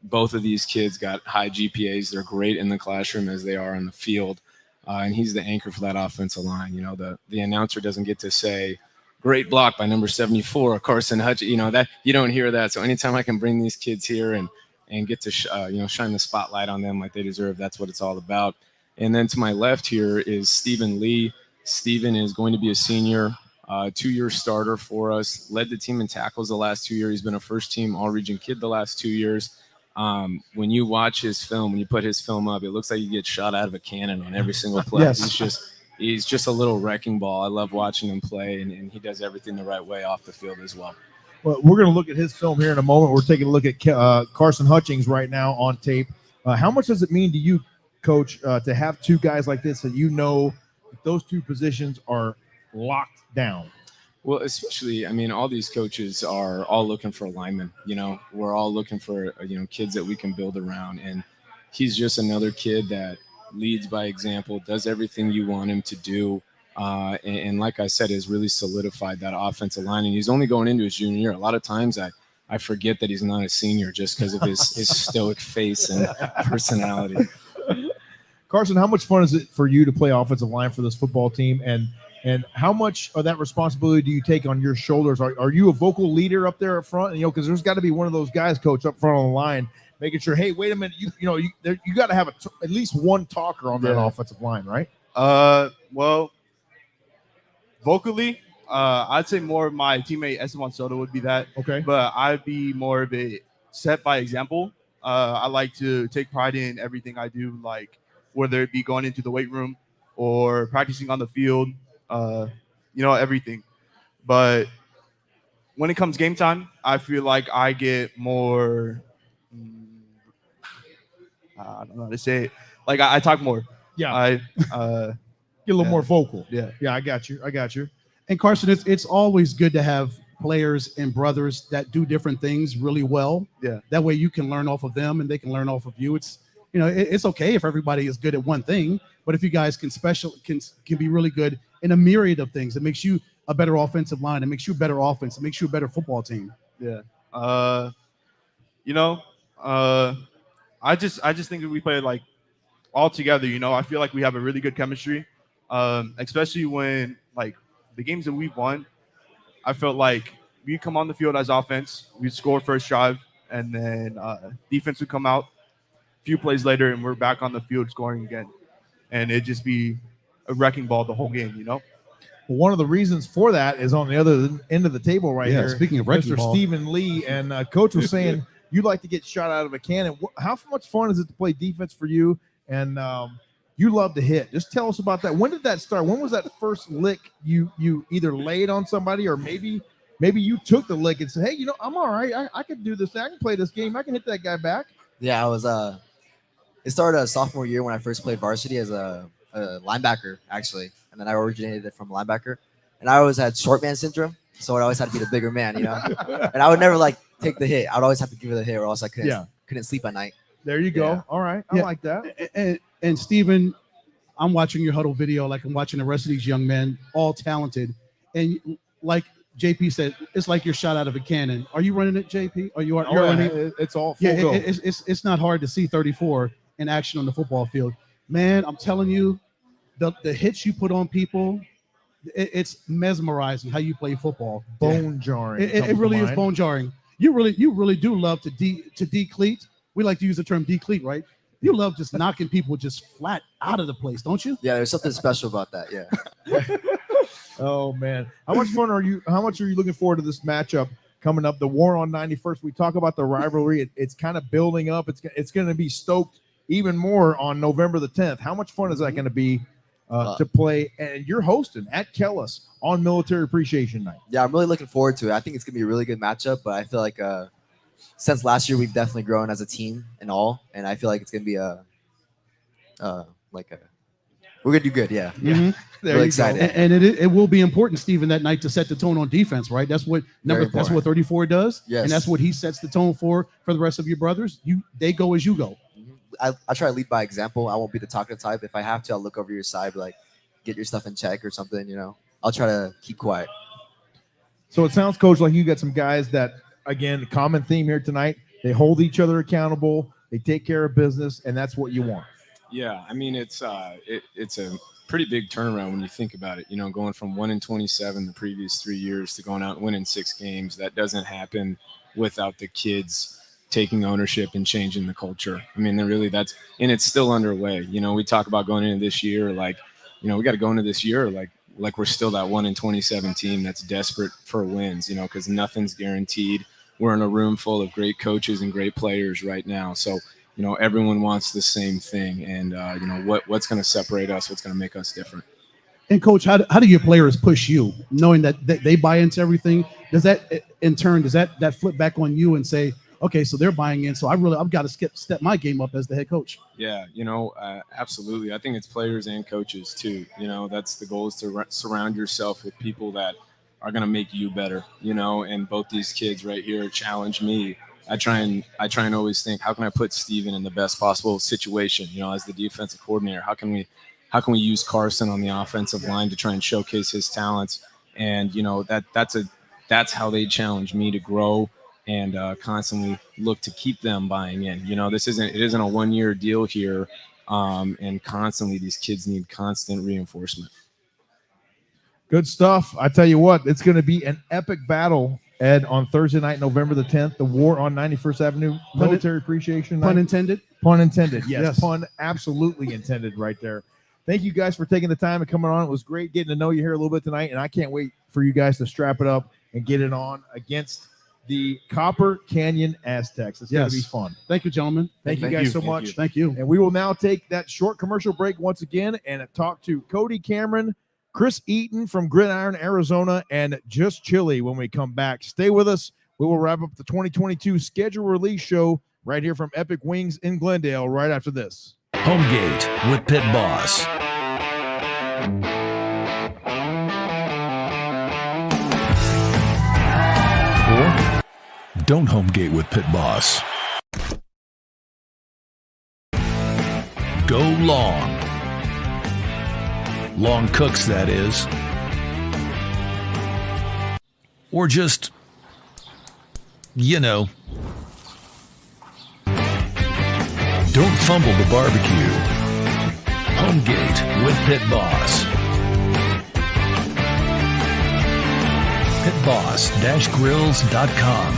Both of these kids got high GPAs. They're great in the classroom as they are on the field. And he's the anchor for that offensive line. The announcer doesn't get to say, great block by number 74, Carson Hutchings. That you don't hear that. So anytime I can bring these kids here and get to shine the spotlight on them like they deserve, that's what it's all about. And then to my left here is Stephen Lee. Stephen is going to be a senior, 2-year starter for us. Led the team in tackles the last 2 years. He's been a first-team all-region kid the last 2 years. When you watch his film, when you put his film up, it looks like he gets shot out of a cannon on every single play. Yes. He's just a little wrecking ball. I love watching him play, and he does everything the right way off the field as well. Well, we're going to look at his film here in a moment. We're taking a look at Carson Hutchings right now on tape. How much does it mean to you, Coach, to have two guys like this that those two positions are locked down? Well, especially, all these coaches are all looking for linemen. We're all looking for, kids that we can build around. And he's just another kid that leads by example, does everything you want him to do. And like I said, has really solidified that offensive line. And he's only going into his junior year. A lot of times I forget that he's not a senior just because of his stoic face and personality. Carson, how much fun is it for you to play offensive line for this football team? And how much of that responsibility do you take on your shoulders? Are you a vocal leader up there up front? Because there's got to be one of those guys, Coach, up front on the line, making sure, hey, wait a minute, you got to have at least one talker on that offensive line, right? Well, vocally, I'd say more of my teammate Esteban Soto would be that. Okay. But I'd be more of a set by example. I like to take pride in everything I do, like whether it be going into the weight room or practicing on the field, everything. But when it comes game time, I feel like I get more, I don't know how to say it. Like I talk more. Yeah. I get a little more vocal. Yeah. Yeah, I got you. And Carson, it's always good to have players and brothers that do different things really well. Yeah. That way you can learn off of them and they can learn off of you. It's okay if everybody is good at one thing, but if you guys can be really good in a myriad of things, it makes you a better offensive line. It makes you a better offense. It makes you a better football team. Yeah. I just think that we play like all together. I feel like we have a really good chemistry, especially when like the games that we've won. I felt like we come on the field as offense, we score first drive, and then defense would come out a few plays later, and we're back on the field scoring again, and it'd just be a wrecking ball the whole game. Well, one of the reasons for that is on the other end of the table right here. Speaking of wrecking Mr. ball, Stephen Lee, and Coach was saying you like to get shot out of a cannon. How much fun is it to play defense for you? And you love to hit. Just tell us about that. When did that start? When was that first lick you either laid on somebody or maybe you took the lick and said, hey, I'm all right. I can do this. I can play this game. I can hit that guy back. Yeah, I was. It started sophomore year when I first played varsity as a linebacker actually, and then I originated it from linebacker. And I always had short man syndrome, so I always had to be the bigger man, and I would never like take the hit. I would always have to give it a hit, or else I couldn't sleep at night. There you go. All right, I like that. And Steven, I'm watching your huddle video like I'm watching the rest of these young men, all talented, and like JP said, it's like you're shot out of a cannon. Are you running it, JP? Are you? You're running? It's all full go. It's not hard to see 34 in action on the football field, man. I'm telling you, the hits you put on people. It's mesmerizing how you play football. Bone jarring. It really is bone jarring. You really do love to decleat. We like to use the term decleat, right? You love just knocking people just flat out of the place, don't you? Yeah, there's something special about that. Yeah. Oh man, how much fun are you? How much are you looking forward to this matchup coming up? The War on 91st. We talk about the rivalry. It's kind of building up. It's going to be stoked even more on November the 10th. How much fun is that going to be? To play, and you're hosting at Kellis on Military Appreciation Night. Yeah, I'm really looking forward to it. I think it's gonna be a really good matchup, but I feel like since last year we've definitely grown as a team and all, and I feel like it's gonna be we're gonna do good. Yeah, really excited. And it will be important, Stephen, that night to set the tone on defense, right? That's what that's what 34 does, and that's what he sets the tone for the rest of your brothers. They go as you go. I try to lead by example. I won't be the talkative type. If I have to, I'll look over your side, be like, get your stuff in check or something. I'll try to keep quiet. So it sounds, Coach, like you got some guys that, again, common theme here tonight. They hold each other accountable. They take care of business, and that's what you want. Yeah, I mean it's a pretty big turnaround when you think about it. Going from 1-27 the previous 3 years to going out and winning 6 games. That doesn't happen without the kids taking ownership and changing the culture. I mean, and it's still underway. We talk about going into this year, we got to go into this year like we're still that 1-27 team that's desperate for wins, because nothing's guaranteed. We're in a room full of great coaches and great players right now. So, everyone wants the same thing. And, what's going to separate us, what's going to make us different. And Coach, how do your players push you, knowing that they buy into everything? Does that in turn, does that flip back on you and say, okay, so they're buying in, so I've got to step my game up as the head coach? Yeah, absolutely. I think it's players and coaches too. That's the goal, is to surround yourself with people that are going to make you better. And both these kids right here challenge me. I try and always think, how can I put Steven in the best possible situation? As the defensive coordinator, how can we use Carson on the offensive line to try and showcase his talents? And that's how they challenge me to grow and constantly look to keep them buying in. It isn't a 1-year deal here, and constantly these kids need constant reinforcement. Good stuff. I tell you what, it's going to be an epic battle, Ed, on Thursday night, November the 10th, the War on 91st Avenue, Military Appreciation Night. Pun intended? Pun intended. Yes, pun absolutely intended right there. Thank you guys for taking the time and coming on. It was great getting to know you here a little bit tonight, and I can't wait for you guys to strap it up and get it on against the Copper Canyon Aztecs. It's going to be fun. Thank you, gentlemen. Thank you guys so much. Thank you. And we will now take that short commercial break once again and talk to Cody Cameron, Chris Eaton from Gridiron, Arizona, and Just Chili when we come back. Stay with us. We will wrap up the 2022 schedule release show right here from Epic Wings in Glendale right after this. Homegate with Pit Boss. Or don't homegate with Pit Boss. Go long. Long cooks, that is. Or just, don't fumble the barbecue. Homegate with Pit Boss. pitboss-grills.com.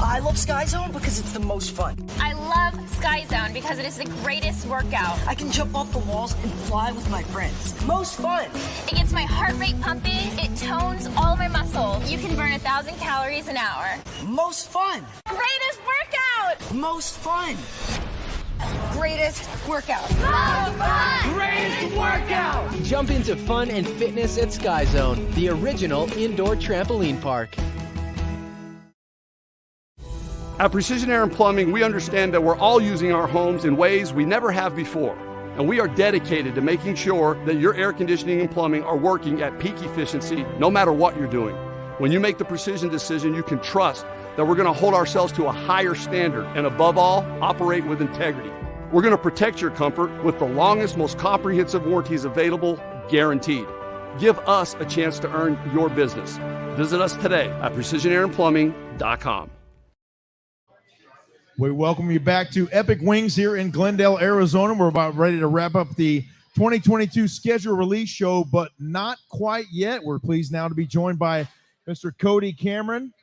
I love Sky Zone because it's the most fun. I love Sky Zone because it is the greatest workout. I can jump off the walls and fly with my friends. Most fun. It gets my heart rate pumping. It tones all my muscles. You can burn 1,000 calories an hour. Most fun. Greatest workout. Most fun. Greatest workout. Most fun. Greatest workout. Jump into fun and fitness at Sky Zone, the original indoor trampoline park. At Precision Air and Plumbing, we understand that we're all using our homes in ways we never have before. And we are dedicated to making sure that your air conditioning and plumbing are working at peak efficiency no matter what you're doing. When you make the precision decision, you can trust that we're going to hold ourselves to a higher standard and above all, operate with integrity. We're going to protect your comfort with the longest, most comprehensive warranties available, guaranteed. Give us a chance to earn your business. Visit us today at precisionairanplumbing.com. We welcome you back to Epic Wings here in Glendale, Arizona. We're about ready to wrap up the 2022 schedule release show, but not quite yet. We're pleased now to be joined by Mr. Cody Cameron,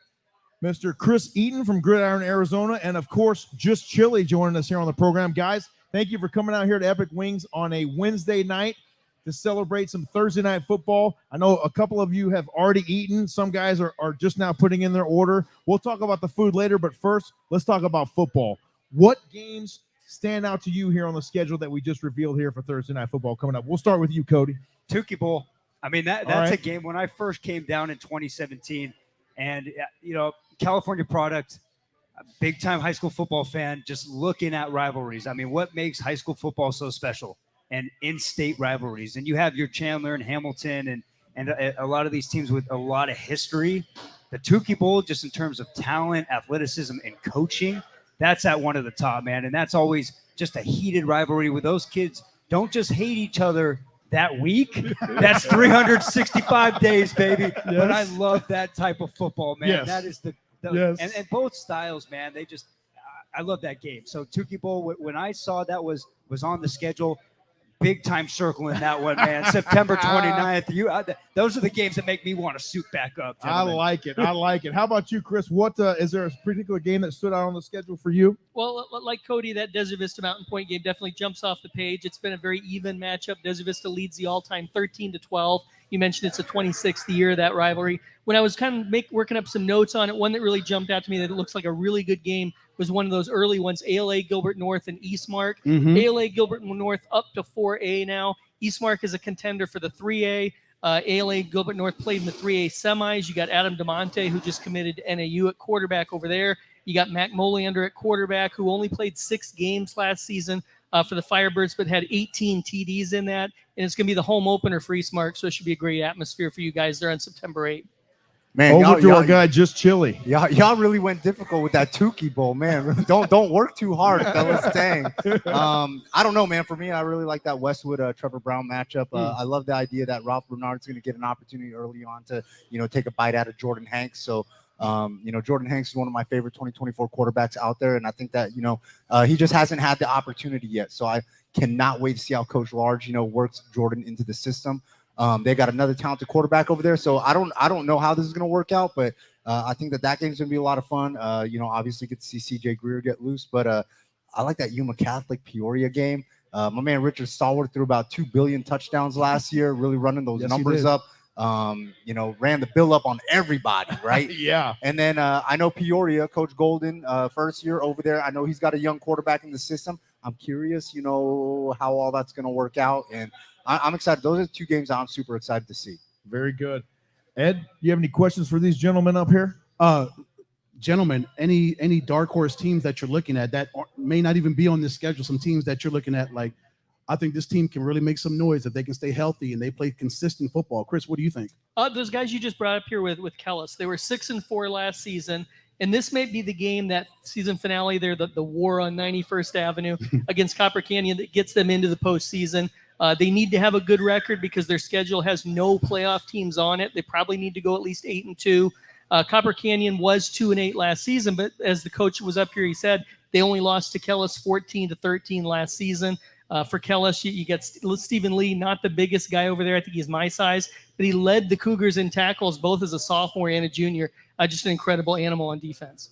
Mr. Chris Eaton from Gridiron, Arizona, and, of course, Just Chili joining us here on the program. Guys, thank you for coming out here to Epic Wings on a Wednesday night to celebrate some Thursday night football. I know a couple of you have already eaten. Some guys are just now putting in their order. We'll talk about the food later, but first, let's talk about football. What games stand out to you here on the schedule that we just revealed here for Thursday night football coming up? We'll start with you, Cody. Tukey Bowl. I mean, that's a game when I first came down in 2017, and, California product, big-time high school football fan, just looking at rivalries. I mean, what makes high school football so special? And in-state rivalries. And you have your Chandler and Hamilton and a lot of these teams with a lot of history. The Tukey Bowl, just in terms of talent, athleticism, and coaching, that's at one of the top, man. And that's always just a heated rivalry where those kids don't just hate each other that week. That's 365 days, baby. Yes. But I love that type of football, man. Yes. That is and both styles, man. I love that game. So Tukey Bowl, when I saw that was on the schedule, big time circling that one, man. September 29th. Those are the games that make me want to suit back up. Gentlemen. I like it. How about you, Chris? What is there a particular game that stood out on the schedule for you? Well, like Cody, that Desert Vista Mountain Point game definitely jumps off the page. It's been a very even matchup. Desert Vista leads the all-time 13-12. You mentioned it's the 26th year of that rivalry. When I was kind of working up some notes on it, one that really jumped out to me that it looks like a really good game was one of those early ones, ALA Gilbert North and Eastmark. Mm-hmm. ALA Gilbert North up to 4A now. Eastmark is a contender for the 3A. ALA Gilbert North played in the 3A semis. You got Adam DeMonte, who just committed to NAU at quarterback over there. You got Mac Moliander at quarterback, who only played 6 games last season for the Firebirds, but had 18 TDs in that. And it's going to be the home opener for Eastmark, so it should be a great atmosphere for you guys there on September 8th. Man, over to our guy, Just Chili. Y'all really went difficult with that Tukey Bowl, man. Don't work too hard, fellas. Dang. I don't know, man. For me, I really like that Westwood Trevor Brown matchup. I love the idea that Ralph Bernard's going to get an opportunity early on to take a bite out of Jordan Hanks. So Jordan Hanks is one of my favorite 2024 quarterbacks out there, and I think that he just hasn't had the opportunity yet. So I cannot wait to see how Coach Large works Jordan into the system. They got another talented quarterback over there, so I don't know how this is going to work out, but I think that game's going to be a lot of fun. Obviously get to see CJ Greer get loose, but I like that Yuma Catholic Peoria game. My man Richard Stallworth threw about 2 billion touchdowns last year, really running those numbers up. Ran the bill up on everybody, right? Yeah. And then I know Peoria, Coach Golden, first year over there. I know he's got a young quarterback in the system. I'm curious, how all that's going to work out, and I'm excited. Those are 2 games I'm super excited to see. Very good. Ed, do you have any questions for these gentlemen up here? Gentlemen, any dark horse teams that you're looking at that may not even be on this schedule, some teams that you're looking at, like, I think this team can really make some noise if they can stay healthy and they play consistent football. Chris, what do you think? Those guys you just brought up here with Kellis, they were 6-4 last season. And this may be the game, that season finale there, the war on 91st Avenue against Copper Canyon, that gets them into the postseason. They need to have a good record because their schedule has no playoff teams on it. They probably need to go at least 8-2. Copper Canyon was 2-8 last season, but as the coach was up here, he said they only lost to Kellis 14-13 last season. For Kellis, you got Stephen Lee, not the biggest guy over there. I think he's my size, but he led the Cougars in tackles both as a sophomore and a junior. Just an incredible animal on defense.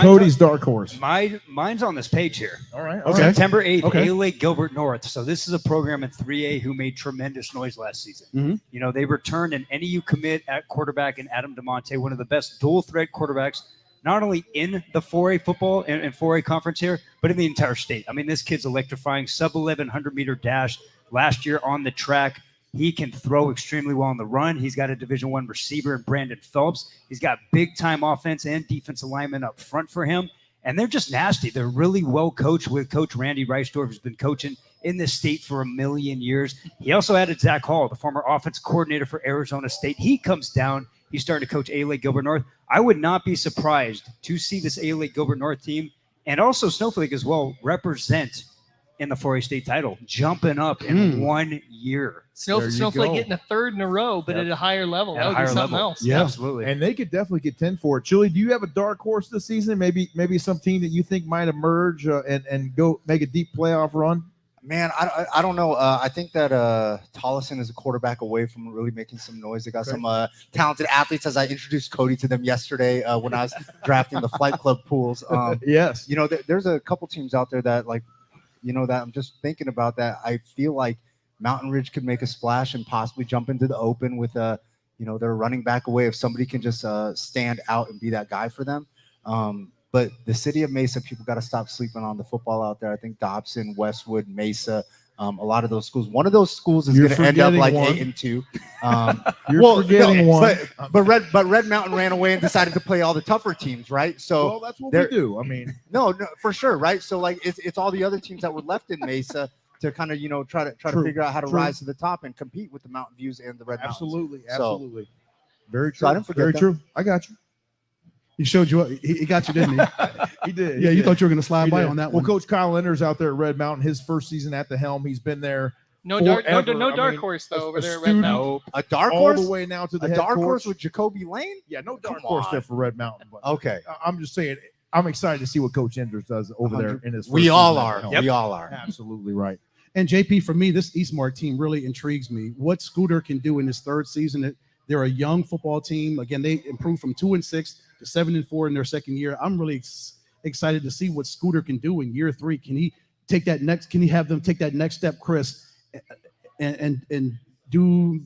Cody's dark horse. Mine's on this page here. All right. Okay. September 8th, ALA Gilbert North. So this is a program in 3A who made tremendous noise last season. Mm-hmm. They returned an NAU commit at quarterback in Adam DeMonte, one of the best dual threat quarterbacks, not only in the 4A football and 4A conference here, but in the entire state. I mean, this kid's electrifying, sub 1100 meter dash last year on the track. He can throw extremely well on the run. He's got a Division I receiver in Brandon Phelps. He's got big-time offense and defensive linemen up front for him. And they're just nasty. They're really well coached with Coach Randy Reisdorf, who's been coaching in this state for a million years. He also added Zach Hall, the former offense coordinator for Arizona State. He comes down. He's starting to coach A-Lake Gilbert North. I would not be surprised to see this A-Lake Gilbert North team and also Snowflake as well represent in the 4A state title, jumping up in 1 year. Snowflake getting a third in a row, but at a higher level. That would be something else. Yeah, absolutely. And they could definitely get 10 for it. Chili, do you have a dark horse this season? Maybe some team that you think might emerge and go make a deep playoff run? Man, I don't know. I think that Tollison is a quarterback away from really making some noise. They got some talented athletes, as I introduced Cody to them yesterday when I was drafting the Flight Club pools. Yes. You know, there's a couple teams out there that, like, you know, that I'm just thinking about that. I feel like Mountain Ridge could make a splash and possibly jump into the open with you know, their running back away if somebody can just stand out and be that guy for them. But the city of Mesa, people got to stop sleeping on the football out there. I think Dobson, Westwood, Mesa, a lot of those schools. One of those schools is going to end up like 8-2. You're forgetting one. But Red Mountain ran away and decided to play all the tougher teams, right? So well, that's what we do. I mean, no, for sure, right? So like it's all the other teams that were left in Mesa to kind of, you know, try to figure out how to rise to the top and compete with the Mountain Views and the Red Mountains. Absolutely. Very true. So I didn't forget Very that. true. I got you. He showed you. He got you, didn't he? He did. Yeah, He you did. thought you were going to slide He by did. on that well, one. Coach Kyle Ender's out there at Red Mountain. His first season at the helm. He's been there. No forever. dark I mean, horse though over a there at Red student Mountain. A dark all horse? the way now to the A head dark coach. horse with Jacoby Lane? Yeah, no dark Come horse on. there for Red Mountain. But Okay. I'm just saying, I'm excited to see what Coach Enders does over there in his. We first all season at are. the helm. We all are. Absolutely right. And JP, for me, this Eastmark team really intrigues me. What Scooter can do in his third season. They're a young football team. Again, they improved from 2-6 to 7-4 in their second year. I'm really excited to see what Scooter can do in year 3. Can he take that next? Can he have them take that next step, Chris, and do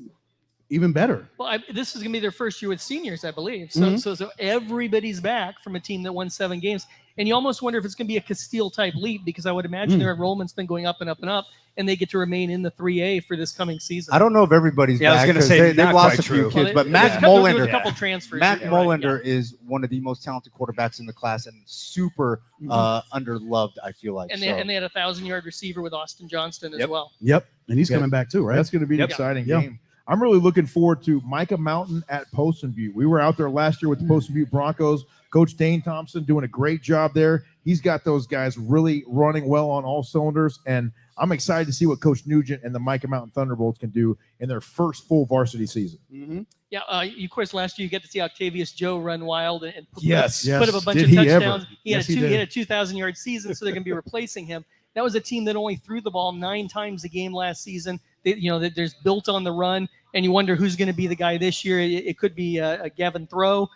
even better? Well, this is going to be their first year with seniors, I believe. So everybody's back from a team that won 7 games. And you almost wonder if it's going to be a Castile-type leap because I would imagine their enrollment's been going up and up and up, and they get to remain in the 3A for this coming season. I don't know if everybody's Yeah, I was back gonna 'cause say, they've not lost quite a few true. kids, Well, but there Mac was Molander, a couple transfers. Mac yeah, right, Molander is one of the most talented quarterbacks in the class and super underloved, I feel like. And So, they had a 1,000-yard receiver with Austin Johnston as well. Yep, and he's Yeah. coming back too, right? That's going to be an exciting game. I'm really looking forward to Micah Mountain at Poston Butte. We were out there last year with the Poston Butte Broncos. Coach Dane Thompson doing a great job there. He's got those guys really running well on all cylinders, and I'm excited to see what Coach Nugent and the Micah Mountain Thunderbolts can do in their first full varsity season. Yeah, of course, last year you get to see Octavius Joe run wild and put Yes. up a bunch Did of he touchdowns. ever? He had Yes, he did. a 2,000-yard season, so they're going to be replacing him. That was a team that only threw the ball 9 times a game last season. There's built on the run, and you wonder who's going to be the guy this year. It could be a Gavin Throw.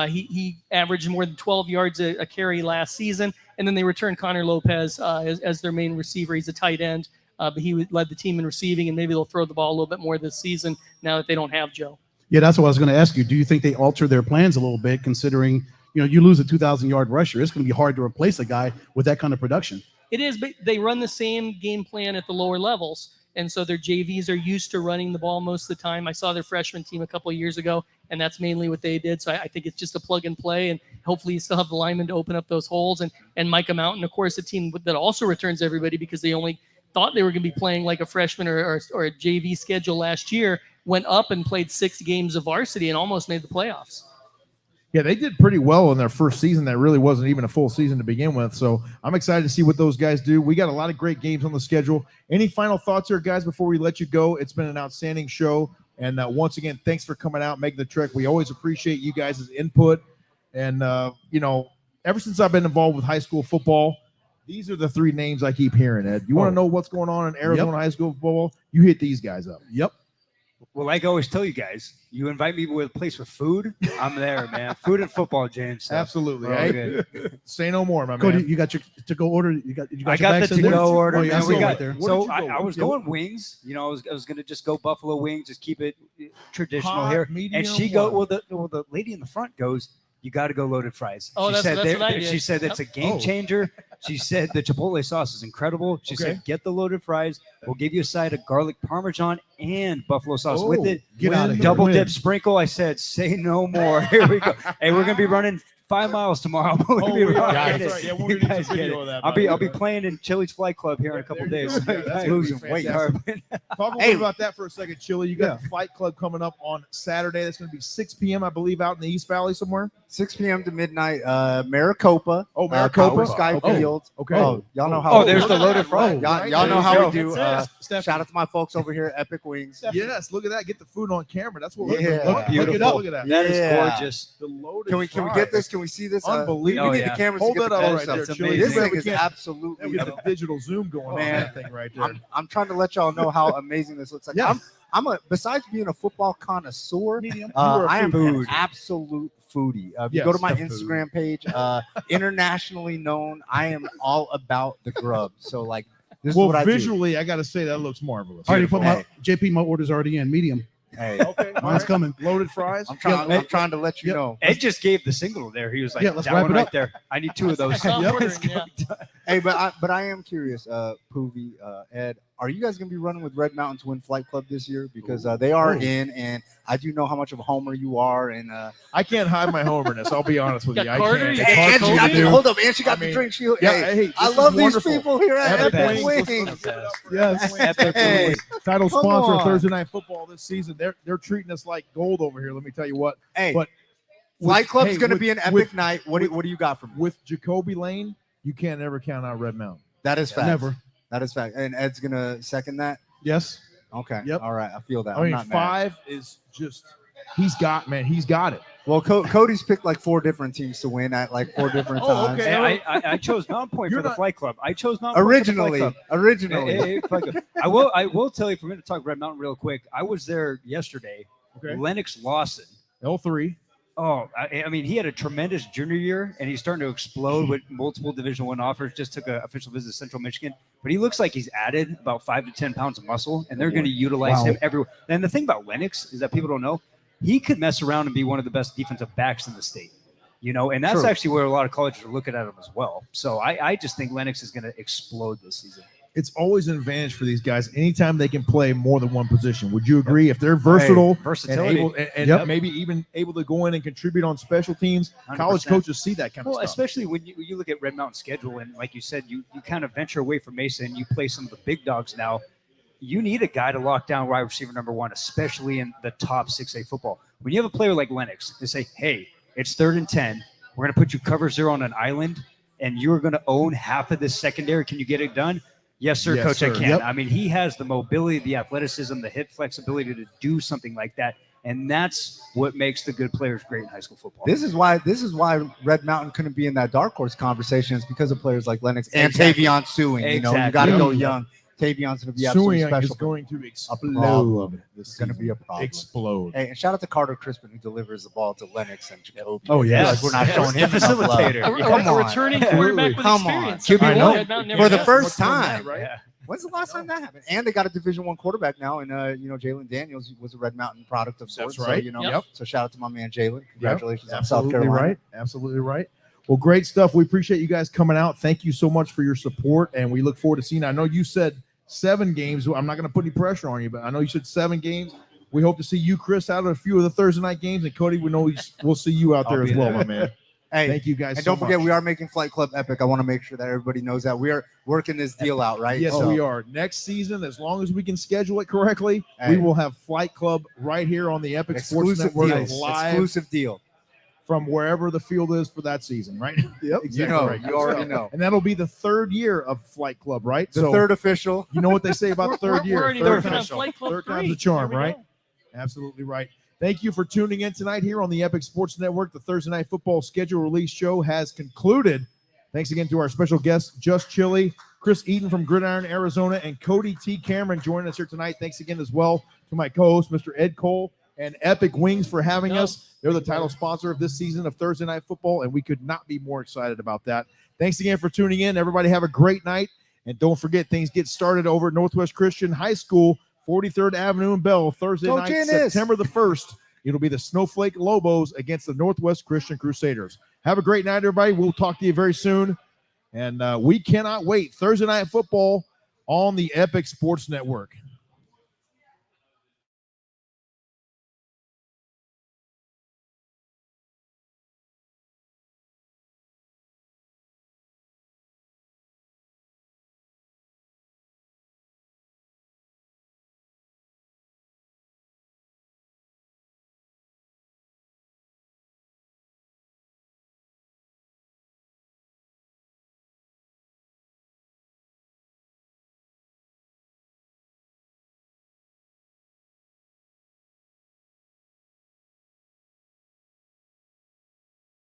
He averaged more than 12 yards a carry last season, and then they returned Connor Lopez as their main receiver. He's a tight end, but he led the team in receiving, and maybe they'll throw the ball a little bit more this season now that they don't have Joe. Yeah, that's what I was going to ask you. Do you think they alter their plans a little bit, considering you lose a 2,000-yard rusher? It's going to be hard to replace a guy with that kind of production. It is, but they run the same game plan at the lower levels. And so their JVs are used to running the ball most of the time. I saw their freshman team a couple of years ago, and that's mainly what they did. So I think it's just a plug and play, and hopefully you still have the linemen to open up those holes. And Micah Mountain, of course, a team that also returns everybody because they only thought they were going to be playing like a freshman or a JV schedule last year, went up and played 6 games of varsity and almost made the playoffs. Yeah, they did pretty well in their first season. That really wasn't even a full season to begin with. So I'm excited to see what those guys do. We got a lot of great games on the schedule. Any final thoughts here, guys, before we let you go? It's been an outstanding show. And once again, thanks for coming out, making the trek. We always appreciate you guys' input. And, ever since I've been involved with high school football, these are the 3 names I keep hearing, Ed. You want to know what's going on in Arizona high school football? You hit these guys up. Yep. Well, like I always tell you guys, you invite me with a place with food, I'm there, man. Food and football, James. So Absolutely. we're all Hey? good. Say no more, my Cody, man. you got your to-go order? You got I your got bags the in there? to-go order. Oh, yeah, I man. see We it got, right there. so I was going wings. I was going to just go buffalo wings, just keep it traditional Hot, here. medium, And she the lady in the front goes, you got to go loaded fries. Oh, she that's what I did. She said it's a game changer. She said the Chipotle sauce is incredible. She said, get the loaded fries. We'll give you a side of garlic parmesan and buffalo sauce with it. Get out of here. Double Win. dip sprinkle. I said, say no more. Here we go. Hey, we're going to be running 5 miles tomorrow. Oh, we are. Guys, That's right. Yeah, we're you gonna do guys some get video it. of that, I'll buddy. be playing in Chili's Flight Club here in a couple days. Yeah, that's gonna be fantastic. Talk a little about that for a second, Chili. You got the Flight Club coming up on Saturday. That's going to be 6 p.m., I believe, out in the East Valley somewhere. 6 p.m. to midnight. Maricopa. Oh, Maricopa. Power Sky Field. Okay. Oh, y'all know how. there's the loaded fry. Y'all know how we do. Stephanie. Shout out to my folks over here at Epic Wings. Yes, look at that. Get the food on camera. That's what we're Yeah. doing. Look Beautiful. it up. Look at that. That is gorgeous. The loaded Can we get this? Can we see this? Unbelievable. We need the cameras Hold to get that the up close right up. there, Chili. This We thing is can't- absolutely. We got the digital zoom going on that thing right there. I'm trying to let y'all know how amazing this looks like. Yeah. I'm a besides being a football connoisseur, You are a I am foodie. an absolute foodie. If you Yes, go to my the food. Instagram page, internationally known, I am all about the grub. So like this is Well, what I do. visually, I got to say that looks marvelous. Already put my JP. My order's already in medium. Hey, Okay, Mine's coming. Loaded fries. I'm trying to let you know. Ed just gave the signal there. He was like, Yeah, let's that wrap one it right up. there. I need 2 of those. Stop ordering, yeah. Hey, but I am curious, Poovey, Ed, are you guys gonna be running with Red Mountain Twin Flight Club this year? Because they are in, and I do know how much of a homer you are, and I can't hide my homerness. I'll be honest with you. I Carter, can't. you It's got hard for me to do. hold up, and she got I the mean, drink. She, yeah, hey, hey, I this love is these wonderful. people here at Epic Epic Wings. Wings. Yes. Hey, Title come sponsor of on. Thursday Night Football this season. They're treating us like gold over here. Let me tell you what. Hey, But Flight Club's hey, gonna with- be an epic with- night. What do you got from me? with Jacoby Lane? You can't ever count out Red Mountain. That is fact. Never. That is fact. And Ed's gonna second that. Yes. Okay. Yep. All right. I feel that. I mean, I'm not mad. 5 is just he's got it. Well, Cody's picked like 4 different teams to win at like 4 different Oh, times. okay. Hey, I chose Mountain Point You're for the not- Flight Club. I chose Mountain Point for the Flight Club. Originally. Hey, Flight Club. I will tell you, for me to talk Red Mountain real quick. I was there yesterday. Okay. Lennox Lawson. L3. Oh, I mean, he had a tremendous junior year, and he's starting to explode with multiple Division I offers. Just took an official visit to Central Michigan, but he looks like he's added about 5 to 10 pounds of muscle, and they're going to utilize him everywhere. And the thing about Lennox is that people don't know he could mess around and be one of the best defensive backs in the state. And that's True. actually where a lot of colleges are looking at him as well. So I just think Lennox is going to explode this season. It's always an advantage for these guys anytime they can play more than one position. Would you agree? If they're versatile and versatility. able, and maybe even able to go in and contribute on special teams, college 100%. coaches see that kind of Well, stuff. especially when you look at Red Mountain schedule, and like you said, you kind of venture away from Mesa and you play some of the big dogs now. You need a guy to lock down wide receiver number 1, especially in the top 6A football. When you have a player like Lennox, they say, hey, it's 3rd and 10. We're going to put you cover 0 on an island, and you're going to own half of this secondary. Can you get it done? Yes, sir, Yes, Coach, sir. I can. Yep. I mean, he has the mobility, the athleticism, the hip flexibility to do something like that. And that's what makes the good players great in high school football. This is why Red Mountain couldn't be in that dark horse conversation. It's because of players like Lennox and Exactly. Tavion Sewing. You got to Exactly. go young. Tavion's going to be absolutely Sewing special. is going to explode. problem. This It's going to season. be a problem. Explode. Hey, and shout out to Carter Crispin who delivers the ball to Lennox and Jacoby. Oh, yes. Like we're not showing him The enough love. facilitator. Come A on. returning quarterback with Come on. experience. I know. Red Mountain never For the has. first What's going on, time. right? Yeah. When's the last time that happened? And they got a Division I quarterback now, and Jalen Daniels was a Red Mountain product of sorts. That's right. So, Yep. so shout out to my man Jalen. Congratulations on South Absolutely Carolina. right. Absolutely right. Well, great stuff. We appreciate you guys coming out. Thank you so much for your support, and we look forward to seeing. I know you said 7 games. I'm not going to put any pressure on you, but I know you said 7 games. We hope to see you, Chris, out of a few of the Thursday night games, and Cody, we know we'll see you out there I'll as be well, there. my man. Hey, Thank you guys. and so don't forget, much. we are making Flight Club epic. I want to make sure that everybody knows that we are working this deal out, right? Yes, So- we are. Next season, as long as we can schedule it correctly, Hey. we will have Flight Club right here on the Epic Sports Exclusive Network deal. live Exclusive deal. from wherever the field is for that season, right? Yep, You know, you already know. And that'll be the 3rd year of Flight Club, right? The 3rd official. You know what they say about the 3rd year? We're already Third working on official. Flight Club 3rd time's 3. the charm, Here we right? go. Absolutely right. Thank you for tuning in tonight here on the Epic Sports Network. The Thursday Night Football Schedule Release Show has concluded. Thanks again to our special guests, Just Chili, Chris Eaton from Gridiron, Arizona, and Cody T. Cameron joining us here tonight. Thanks again as well to my co-host, Mr. Ed Cole, and Epic Wings for having us. They're the title sponsor of this season of Thursday Night Football, and we could not be more excited about that. Thanks again for tuning in. Everybody have a great night, and don't forget, things get started over at Northwest Christian High School, 43rd Avenue in Bell, Thursday Go night, Janice. September the 1st. It'll be the Snowflake Lobos against the Northwest Christian Crusaders. Have a great night, everybody. We'll talk to you very soon. And we cannot wait. Thursday Night Football on the Epic Sports Network.